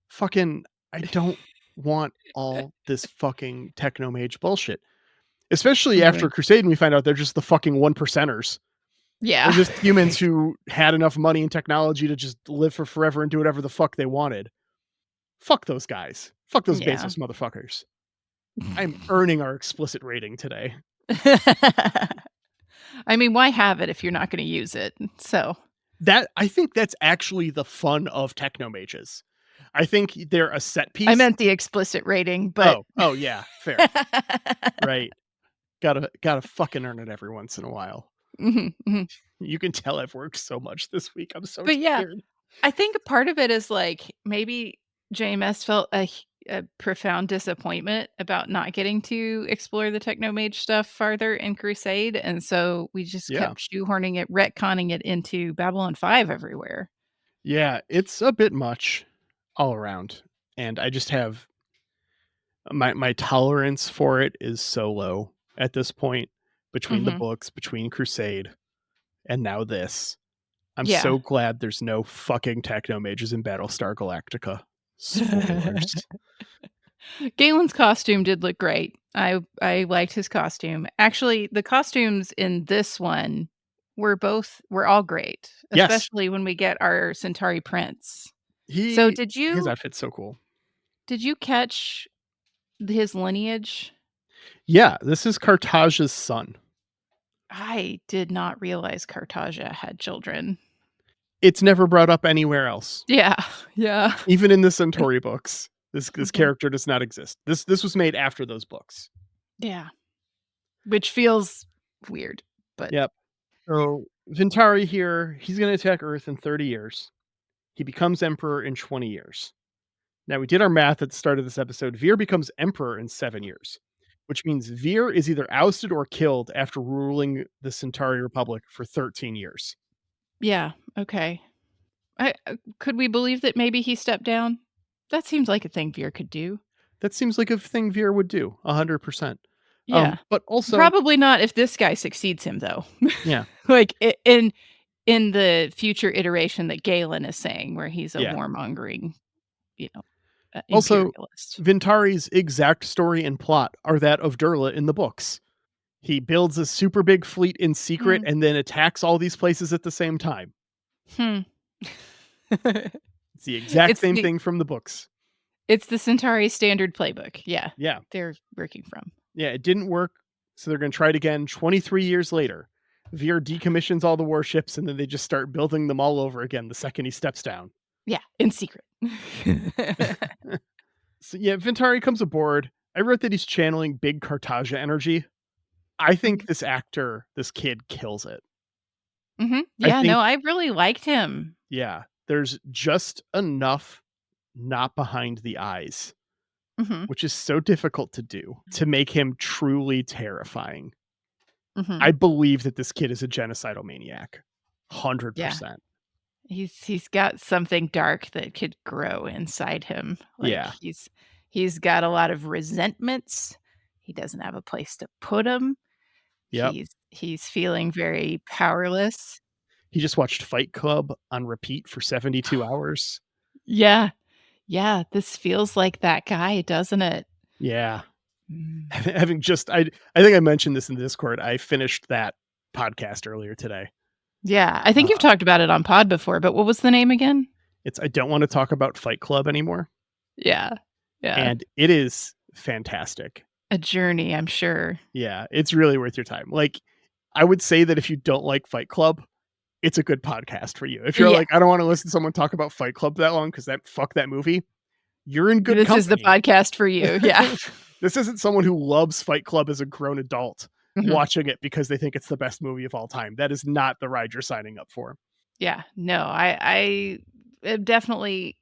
Fucking I don't want all this fucking Technomage bullshit. Especially after Right. Crusade and we find out they're just the fucking one percenters. They're Yeah. just humans who had enough money and technology to just live for forever and do whatever the fuck they wanted. Fuck those guys. Fuck those Yeah. Bezos motherfuckers. I'm earning our explicit rating today. I mean, why have it if you're not gonna use it? So That I think that's actually the fun of Technomages. I think they're a set piece. I meant the explicit rating, but Oh yeah, fair. Right. Gotta fucking earn it every once in a while. Mhm, mhm. You can tell I've worked so much this week. I'm so But yeah, tired. I think a part of it is, like, maybe JMS felt a profound disappointment about not getting to explore the Technomage stuff farther in Crusade, and so we just Yeah. kept shoehorning it, retconning it into Babylon 5 everywhere. Yeah, it's a bit much all around. And I just have my tolerance for it is so low at this point between the Mhm. books, between Crusade, and now this. I'm Yeah. so glad there's no fucking techno mages in Battlestar Galactica. Spoilers. Galen's costume did look great. I liked his costume. Actually, the costumes in this one were all great, Yes, especially when we get our Centauri prince. So he his outfit's so cool. did you catch his lineage? Yeah, this is Cartage's son. I did not realize Cartagia had children. It's never brought up anywhere else. Yeah, yeah. Even in the Centauri books, this Mhm. character does not exist. This was made after those books. Yeah, which feels weird, but Yep. So Ventari here, he's going to attack Earth in 30 years. He becomes emperor in 20 years. Now we did our math at the start of this episode. Veer becomes emperor in 7 years, which means Veer is either ousted or killed after ruling the Centauri Republic for 13 years. yeah, okay. Could we believe that maybe he stepped down? That seems like a thing Veer could do. That seems like a thing Veer would do, 100%. Yeah. But also, Probably not if this guy succeeds him, though. yeah, Like, in the future iteration that Galen is saying, where he's a yeah. warmongering, you know, Also, imperialist. Ventari's exact story and plot are that of Durla in the books. He builds a super big fleet in secret Mm, and then attacks all these places at the same time. hmm. It's the exact It's same the thing from the books. it's the Centauri standard playbook, yeah, Yeah. they're working from. Yeah, it didn't work. So they're going to try it again 23 years later. Veer decommissions all the warships and then they just start building them all over again the second he steps down. Yeah, in secret. So yeah, Ventari comes aboard. I wrote that he's channeling big Cartagia energy. I think Mhm. this actor, this kid kills it. Mhm. I Yeah, think, no, I really liked him. yeah, there's just enough not behind the eyes, Mhm, which is so difficult to do, to make him truly terrifying. mhm. I believe that this kid is a genocidal maniac. Yeah. 100%. He's got something dark that could grow inside him. Like, Yeah. he's got a lot of resentments. He doesn't have a place to put them. Yep. He's feeling very powerless. He just watched Fight Club on repeat for 72 hours. Yeah. Yeah, this feels like that guy, doesn't it? Yeah. Mm. Having just I think I mentioned this in Discord. I finished that podcast earlier today. Yeah, I think you've Uh, talked about it on pod before, but what was the name again? it's I don't want to talk about Fight Club anymore, Yeah. Yeah. and it is fantastic. A journey, I'm sure. Yeah, it's really worth your time. Like, I would say that if you don't like Fight Club, it's a good podcast for you. If you're Yeah. like, I don't want to listen to someone talk about Fight Club that long because fuck that movie, you're in good This is the company. podcast for you. Yeah. This isn't someone who loves Fight Club as a grown adult Mhm. watching it because they think it's the best movie of all time. That is not the ride you're signing up for. Yeah. No, I have definitely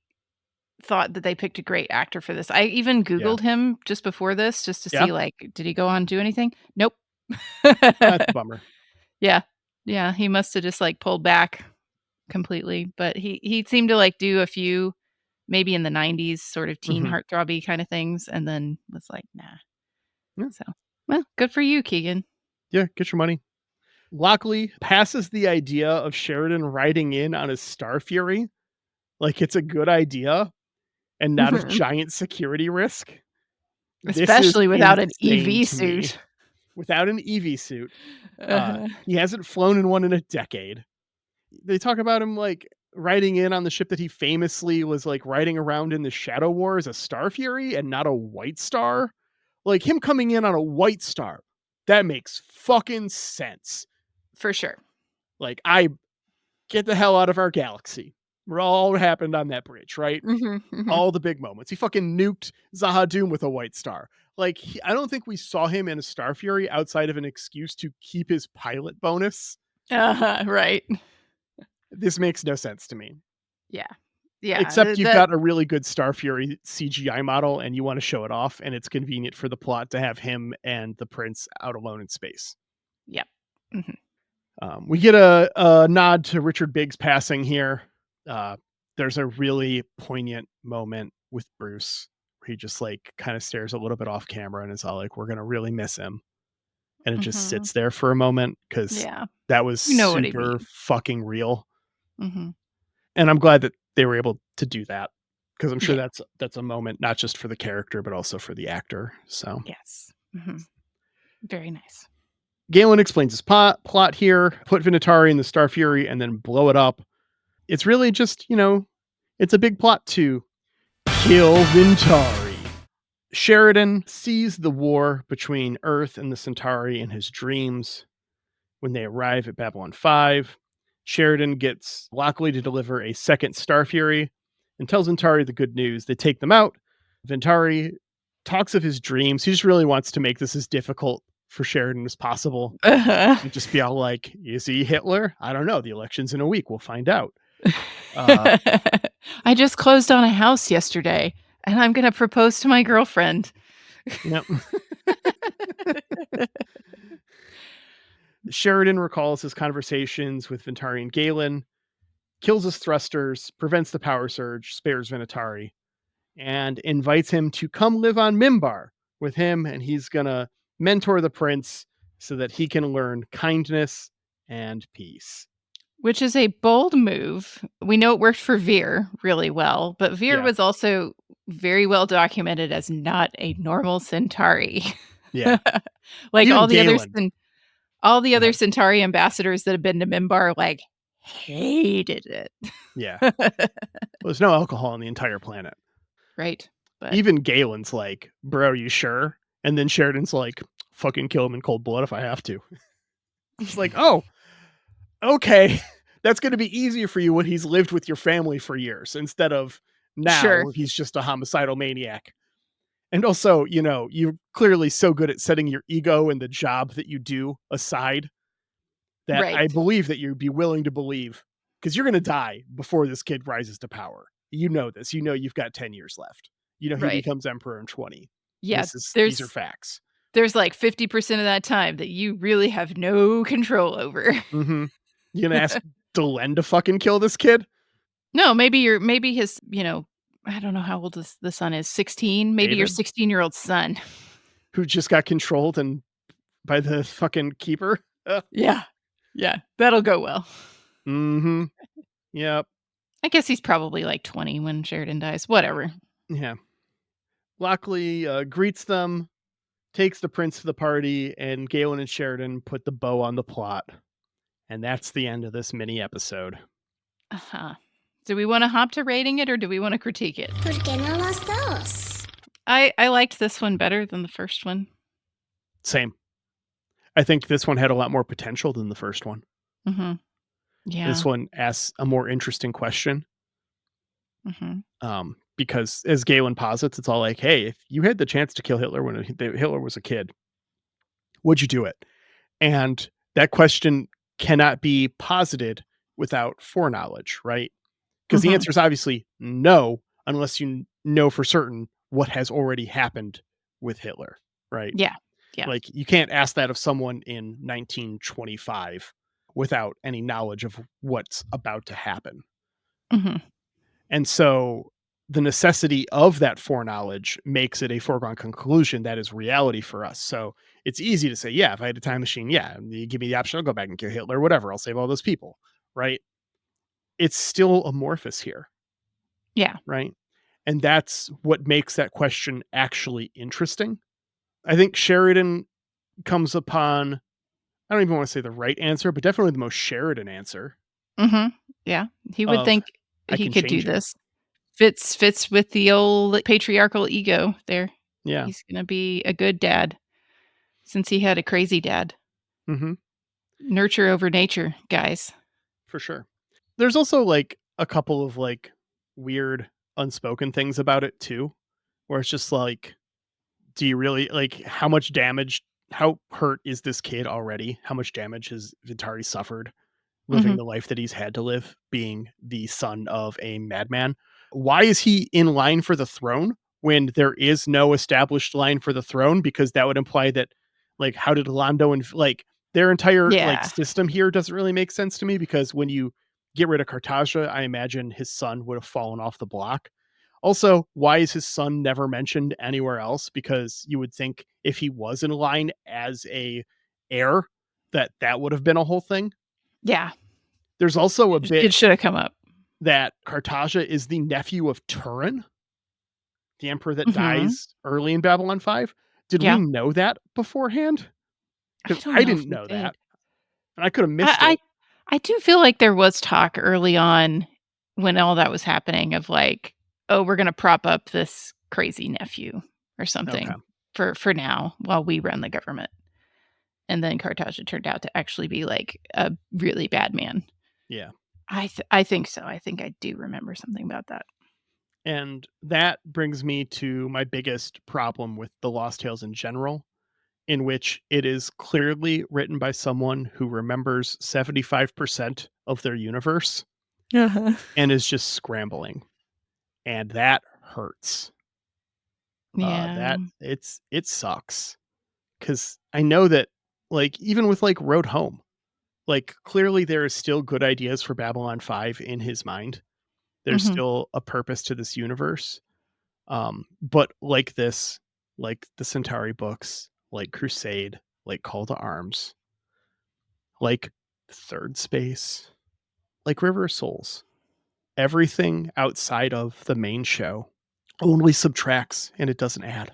thought that they picked a great actor for this. I even Yeah. Googled him just before this just to Yeah. see, like, did he go on to do anything? Nope. That's a bummer. Yeah. Yeah, he must have just, like, pulled back completely, but he seemed to, like, do a few maybe in the '90s sort of teen Hmm. heartthrobby kinda things and then was like, "Nah." Yeah. So, well, good for you, Keegan. Yeah. Get your money. Lockley passes the idea of Sheridan riding in on his Star Fury like it's a good idea and not a Mhm. giant security risk. This is Especially without an insane EV to me. suit. Without an EV suit, Uh-huh. he hasn't flown in one in a decade. They talk about him like riding in on the ship that he famously was like riding around in the Shadow War as a Star Fury and not a White Star. Like him coming in on a White Star, that makes fucking sense. For sure. Like I get the hell out of our galaxy. All happened on that bridge, right? Mhm. All the big moments. He fucking nuked Zaha with a white star. Like, I don't think we saw him in a Star Fury outside of an excuse to keep his pilot bonus. Right. This makes no sense to me. Yeah. Yeah, Except you've that got a really good Star Fury CGI model and you want to show it off, and it's convenient for the plot to have him and the prince out alone in space. Yep. Mhm. We get a nod to Richard Biggs passing here. There's a really poignant moment with Bruce where he just like kind of stares a little bit off camera and is all like, "We're gonna really miss him," and it just Mhm. sits there for a moment because Yeah. that was You know what I super mean. fucking real, Mhm. and I'm glad that they were able to do that because I'm sure Yeah. that's a moment not just for the character but also for the actor. So Yes. Mhm. Very nice. Galen explains his plot here: put Vinatari in the Star Fury and then blow it up. It's really just, it's a big plot to kill Vintari. Sheridan sees the war between Earth and the Centauri in his dreams. When they arrive at Babylon 5, Sheridan gets Lockley to deliver a second Star Fury and tells Vintari the good news. They take them out. Vintari talks of his dreams. He just really wants to make this as difficult for Sheridan as possible. Uh-huh. And just be all like, "You see Hitler? I don't know. The election's in a week. We'll find out." Uh, I just closed on a house yesterday, and I'm gonna propose to my girlfriend. yep. Sheridan recalls his conversations with Vintari and Galen, kills his thrusters, prevents the power surge, spares Vinatari, and invites him to come live on Mimbar with him, and he's gonna mentor the prince so that he can learn kindness and peace. Which is a bold move. We know it worked for Veer really well, but Veer Yeah. was also very well documented as not a normal Centauri. Yeah. Like, Even Galen. all the Go other ahead. Centauri ambassadors that have been to Mimbar, like, hated it. Yeah. Well, there's no alcohol on the entire planet. Right, but Even Galen's like, "Bro, you sure?" And then Sheridan's like, "Fucking kill him in cold blood if I have to." It's like, oh, okay. That's going to be easier for you when he's lived with your family for years instead of now sure, where he's just a homicidal maniac. And also, you're clearly so good at setting your ego and the job that you do aside that I right, believe that you'd be willing to believe, because you're going to die before this kid rises to power. You know this. You know you've got 10 years left. He right. becomes emperor in 20. Yeah, These are facts. there's, like, 50% of that time that you really have no control over. Mhm. You gonna ask Delenn to fucking kill this kid? No, maybe his, I don't know how old the son is, 16? Maybe your David, 16-year-old son. who just got controlled and by the fucking keeper? Yeah. Yeah, that'll go well. Mhm. Yep. I guess he's probably, like, 20 when Sheridan dies, whatever. Yeah. Lockley greets them, takes the prince to the party, and Galen and Sheridan put the bow on the plot. And that's the end of this mini episode. Uh-huh. Do we wanna hop to rating it, or do we wanna critique it? ¿Por qué no los dos? I liked this one better than the first one. Same. I think this one had a lot more potential than the first one. Mhm. Yeah. This one asks a more interesting question. Mhm. Because as Galen posits, it's all like, "Hey, if you had the chance to kill Hitler when Hitler was a kid, would you do it?" And that question cannot be posited without foreknowledge, right? Because the Mhm. answer is obviously no, unless you know for certain what has already happened with Hitler, right? Yeah. Yeah. Like, you can't ask that of someone in 1925 without any knowledge of what's about to happen. Mhm. And so the necessity of that foreknowledge makes it a foregone conclusion that is reality for us. So it's easy to say, yeah, if I had a time machine, yeah, you give me the option, I'll go back and kill Hitler, whatever. I'll save all those people, right? It's still amorphous here, Yeah. right? And that's what makes that question actually interesting. I think Sheridan comes upon, I don't even want to say the right answer, but definitely the most Sheridan answer Mhm. Yeah. He would of, think I he can could do change him. this. Fits with the old patriarchal ego there. Yeah. He's gonna be a good dad since he had a crazy dad. Hmm. Nurture over nature, guys. For sure. There's also like a couple of like weird unspoken things about it too, where it's just like, do you really like how much damage, how hurt is this kid already? How much damage has Vitari suffered living Mhm. the life that he's had to live, being the son of a madman? Why is he in line for the throne when there is no established line for the throne? Because that would imply that, like, how did Londo and like their entire like Yeah. system here doesn't really make sense to me. Because when you get rid of Cartagia, I imagine his son would have fallen off the block. Also, why is his son never mentioned anywhere else? Because you would think if he was in line as a heir, that that would have been a whole thing. Yeah. There's also a bit It should have come up. that Cartagia is the nephew of Turin, the emperor that Mhm. dies early in Babylon 5. Did we Yeah. know that beforehand? I Because don't I know if didn't we know that, did. and I could have missed I it. I do feel like there was talk early on when all that was happening of like, "Oh, we're gonna prop up this crazy nephew or Okay. something for now while we run the government." And then Cartagia turned out to actually be like a really bad man. Yeah. I think so. I think I do remember something about that. And that brings me to my biggest problem with the Lost Tales in general, in which it is clearly written by someone who remembers 75% of their universe Uh-huh. and is just scrambling. And that hurts. Yeah. That it sucks. 'Cause I know that, like, even with, like, Road Home, like, clearly there is still good ideas for Babylon 5 in his mind. There's Mhm. still a purpose to this universe. But like this, like the Centauri books, like Crusade, like Call to Arms, like Third Space, like River of Souls, everything outside of the main show only subtracts and it doesn't add.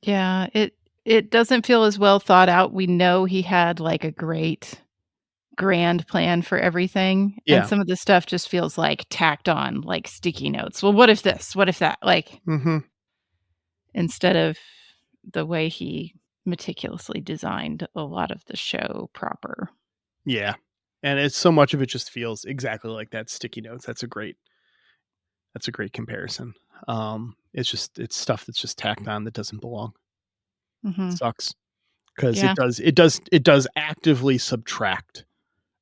Yeah, it doesn't feel as well thought out. We know he had, like, a great grand plan for everything, and Yeah. some of the stuff just feels, like, tacked on, like sticky notes. "Well, what if this? What if that?" Like, Mhm. instead of the way he meticulously designed a lot of the show proper. Yeah. And it's so much of it just feels exactly like that sticky notes. That's a great comparison. It's just it's stuff that's just tacked on that doesn't belong. Mhm. Sucks because Yeah. it does actively subtract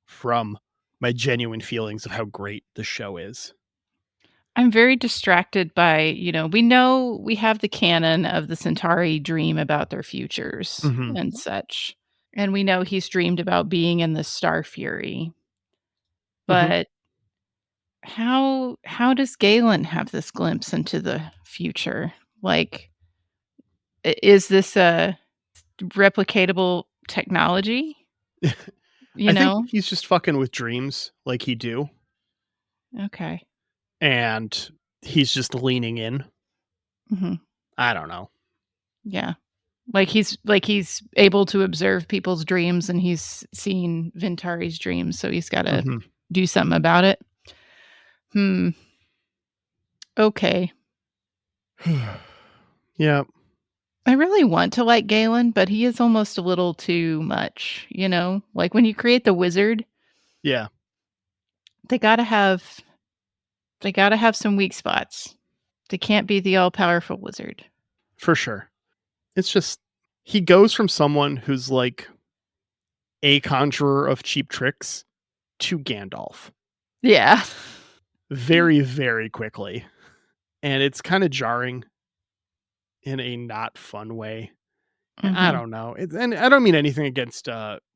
from my genuine feelings of how great the show is. I'm very distracted by, we know we have the canon of the Centauri dream about their futures Mhm. and such, and we know he's dreamed about being in the Star Fury, Mhm. but how does Galen have this glimpse into the future? Like, is this a replicatable technology, you I think know? he's just fucking with dreams like he do, Okay. and he's just leaning in. Mhm. I don't know. Yeah. Like he's able to observe people's dreams and he's seen Vintari's dreams, so he's gotta Mhm. do something about it. Hmm, okay. Yeah. I really want to like Galen, but he is almost a little too much, you know? Like, when you create the wizard, Yeah, they gotta have they gotta have some weak spots. They can't be the all-powerful wizard. for sure. It's just he goes from someone who's like a conjurer of cheap tricks to Gandalf Yeah. very, very quickly. And it's kind of jarring in a not fun way. I Mhm. don't know. And I don't mean anything against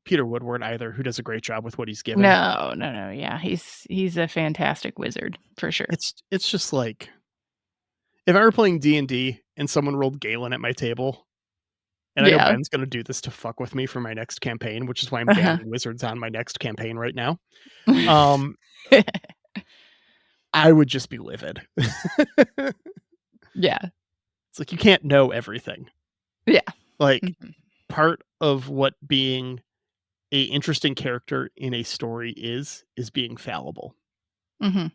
Peter Woodward either, who does a great job with what he's given. No, no, no, yeah, he's a fantastic wizard, for sure. It's just like if I were playing D&D and someone rolled Galen at my table, and I know Yeah. Ben's going to do this to fuck with me for my next campaign, which is why I'm Uh-huh. banning wizards on my next campaign right now. Um, I would just be livid. It's Yeah. like you can't know everything. Yeah. Like Mhm. part of what being a interesting character in a story is being fallible, Mhm.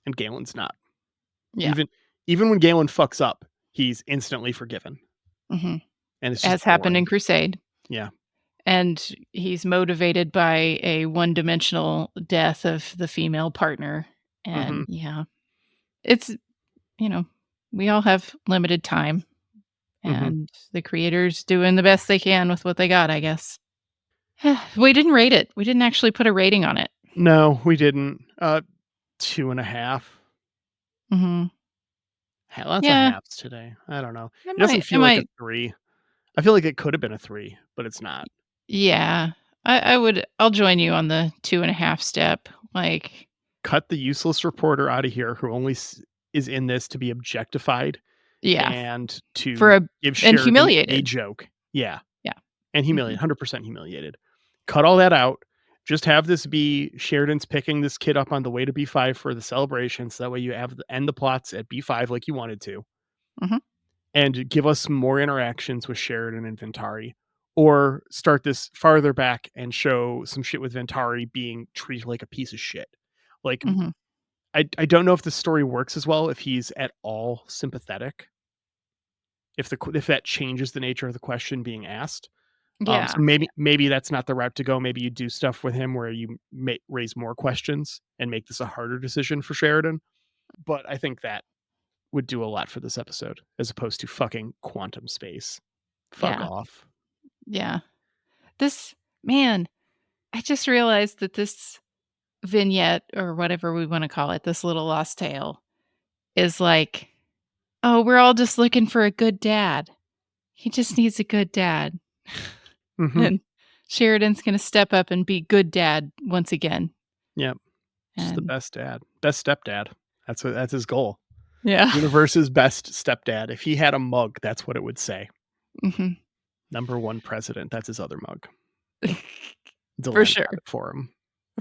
and Galen's not. Yeah. Even when Galen fucks up, he's instantly forgiven, Mhm. and it's just As happened boring. in Crusade. Yeah. And he's motivated by a one-dimensional death of the female partner. And yeah, it's, you know, we all have limited time, and the creators doing the best they can with what they got, I guess. We didn't rate it. We didn't actually put a rating on it. No, we didn't. 2.5. Mhm. Lots of Yeah, halves today. I don't know. it It doesn't might it feel like a might 3. I feel like it could have been a 3, but it's not. yeah. I'll join you on the 2.5 step. Like, Cut the useless reporter out of here who only is in this to be objectified yeah, and for to a give and Sheridan a humiliated. joke. Yeah. Yeah. And Mhm. 100% humiliated. Cut all that out. Just have this be Sheridan's picking this kid up on the way to B5 for the celebration. So that way you end the plots at B5 like you wanted to. Mhm. And give us some more interactions with Sheridan and Ventari. Or start this farther back and show some shit with Ventari being treated like a piece of shit. Like, Mhm. I don't know if the story works as well if he's at all sympathetic. If that changes the nature of the question being asked. Yeah. So maybe that's not the route to go. Maybe you do stuff with him where you raise more questions and make this a harder decision for Sheridan. But I think that would do a lot for this episode as opposed to fucking quantum space. Fuck Yeah. off. Yeah. This man, I just realized that this vignette or whatever we wanna call it, this little lost tale is like, "Oh, we're all just looking for a good dad. He just needs a good dad." Hmm. And Sheridan's gonna step up and be good dad once again. Yep. Just the And best dad, best stepdad. That's his goal. yeah. Universe's best stepdad. If he had a mug, that's what it would say. Mhm. Number one president. That's his other mug. For Delenn got sure. it for him.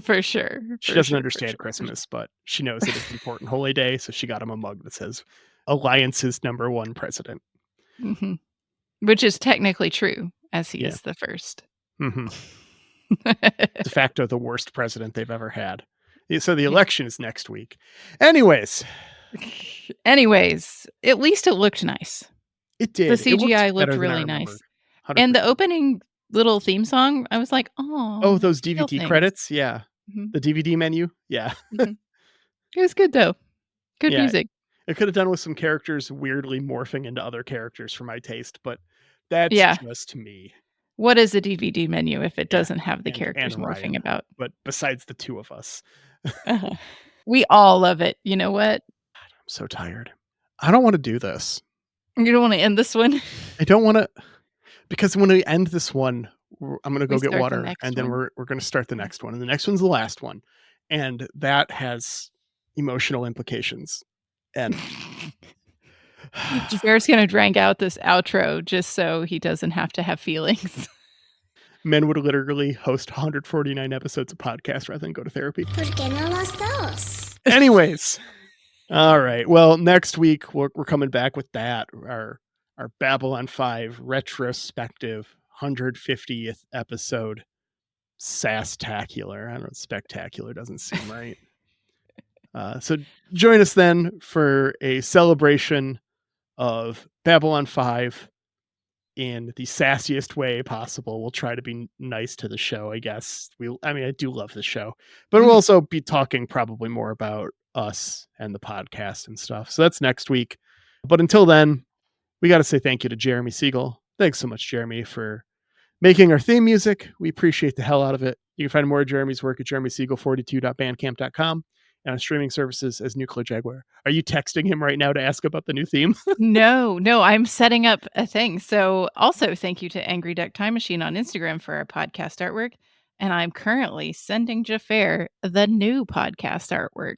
For sure. She For doesn't sure, for understand sure, for Christmas, but she knows that it's an important holy day, so she got him a mug that says Alliance's number one president. Mhm. Which is technically true, as he Yeah. is the first. Hmm. De facto the worst president they've ever had. So the Yeah. election is next week. Anyways, Anyways, at least it looked nice. it The did. It looked CGI looked better than I really remembered. nice. And the 100%. opening little theme song, I was like, Oh, "Oh, those feel DVD things." credits? Yeah. Mhm, The DVD menu? Yeah. mhm. It was good, though. Good Yeah. music. It could have done with some characters weirdly morphing into other characters for my taste, but that's Yeah. just me. What is a DVD menu if it Yeah. doesn't have the And characters morphing Ryan. about? But besides the two of us, Uh-huh. We all love it. You know what? I'm so tired. I don't want to do this. You don't wanna end this one? I don't want to because when we end this one, I'm going to We go get start the water next and then one? we're going to start the Yeah. next one and the next one's the last one. And that has emotional implications. And Jafair's gonna drag out this outro just so he doesn't have to have feelings. men would literally host 149 episodes of podcast rather than go to therapy. ¿Por qué no los dos? Anyways, all right. Well, next week we're coming back with that our Babylon 5 retrospective 150th episode. Sastacular. I don't know. Spectacular doesn't seem right. So join us then for a celebration of Babylon 5 in the sassiest way possible. We'll try to be nice to the show, I guess. I do love the show, but we'll also be talking probably more about us and the podcast and stuff. So that's next week. But until then, we got to say thank you to Jeremy Siegel. Thanks so much, Jeremy, for making our theme music. We appreciate the hell out of it. You can find more of Jeremy's work at jeremysiegel42.bandcamp.com and on streaming services as Nuclear Jaguar. Are you texting him right now to ask about the new theme? No, no, I'm setting up a thing. So, also thank you to Angry Duck Time Machine on Instagram for our podcast artwork, and I'm currently sending Jafar the new podcast artwork.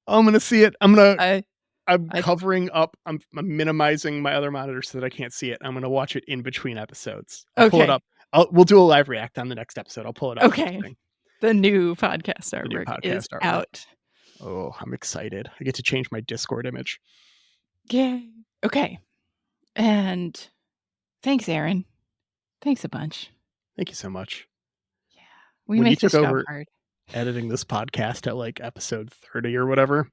I'm gonna see it. I I'm I covering up. I'm minimizing my other monitor so that I can't see it. I'm gonna watch it in between episodes. I'll pull it Okay. up. We'll do a live react on the next episode. I'll pull it up. Okay. The new podcast The new artwork is podcast artwork. out. Oh, I'm excited. I get to change my Discord image. Yay. Okay. And thanks, Aaron. Thanks a bunch. Thank you so much. Yeah. We When you make this took job over hard. editing this podcast at like episode 30 or whatever,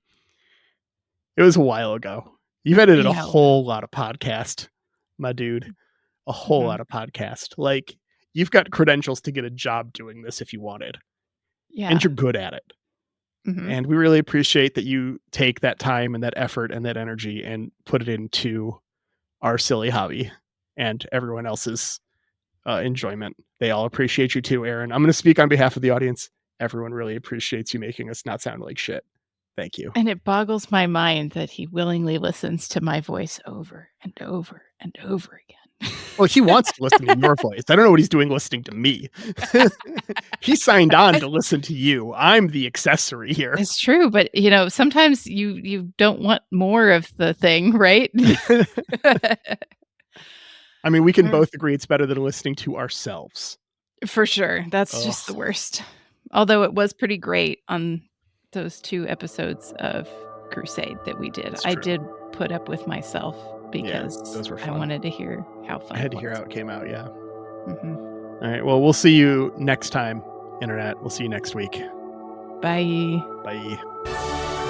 it was a while ago. You've edited a Yeah. whole lot of podcast, my dude. A whole Mhm. lot of podcast. Like you've got credentials to get a job doing this if you wanted, Yeah. and you're good at it. Mhm. And we really appreciate that you take that time and that effort and that energy and put it into our silly hobby and everyone else's enjoyment. They all appreciate you too, Aaron. I'm going to speak on behalf of the audience. Everyone really appreciates you making us not sound like shit. Thank you. And it boggles my mind that he willingly listens to my voice over and over and over again. Well, he wants to listen to your voice. I don't know what he's doing listening to me. He signed on to listen to you. I'm the accessory here. It's true, but sometimes you don't want more of the thing, right? I mean, we can both agree it's better than listening to ourselves. For sure. That's just the worst. Although it was pretty great on those 2 episodes of Crusade that we did. That's I true. did put up with myself because those were I fun. wanted to hear how fun I had it to hear was. how it came out, yeah. Mhm. All right, well, we'll see you next time, Internet. We'll see you next week. Bye. Bye.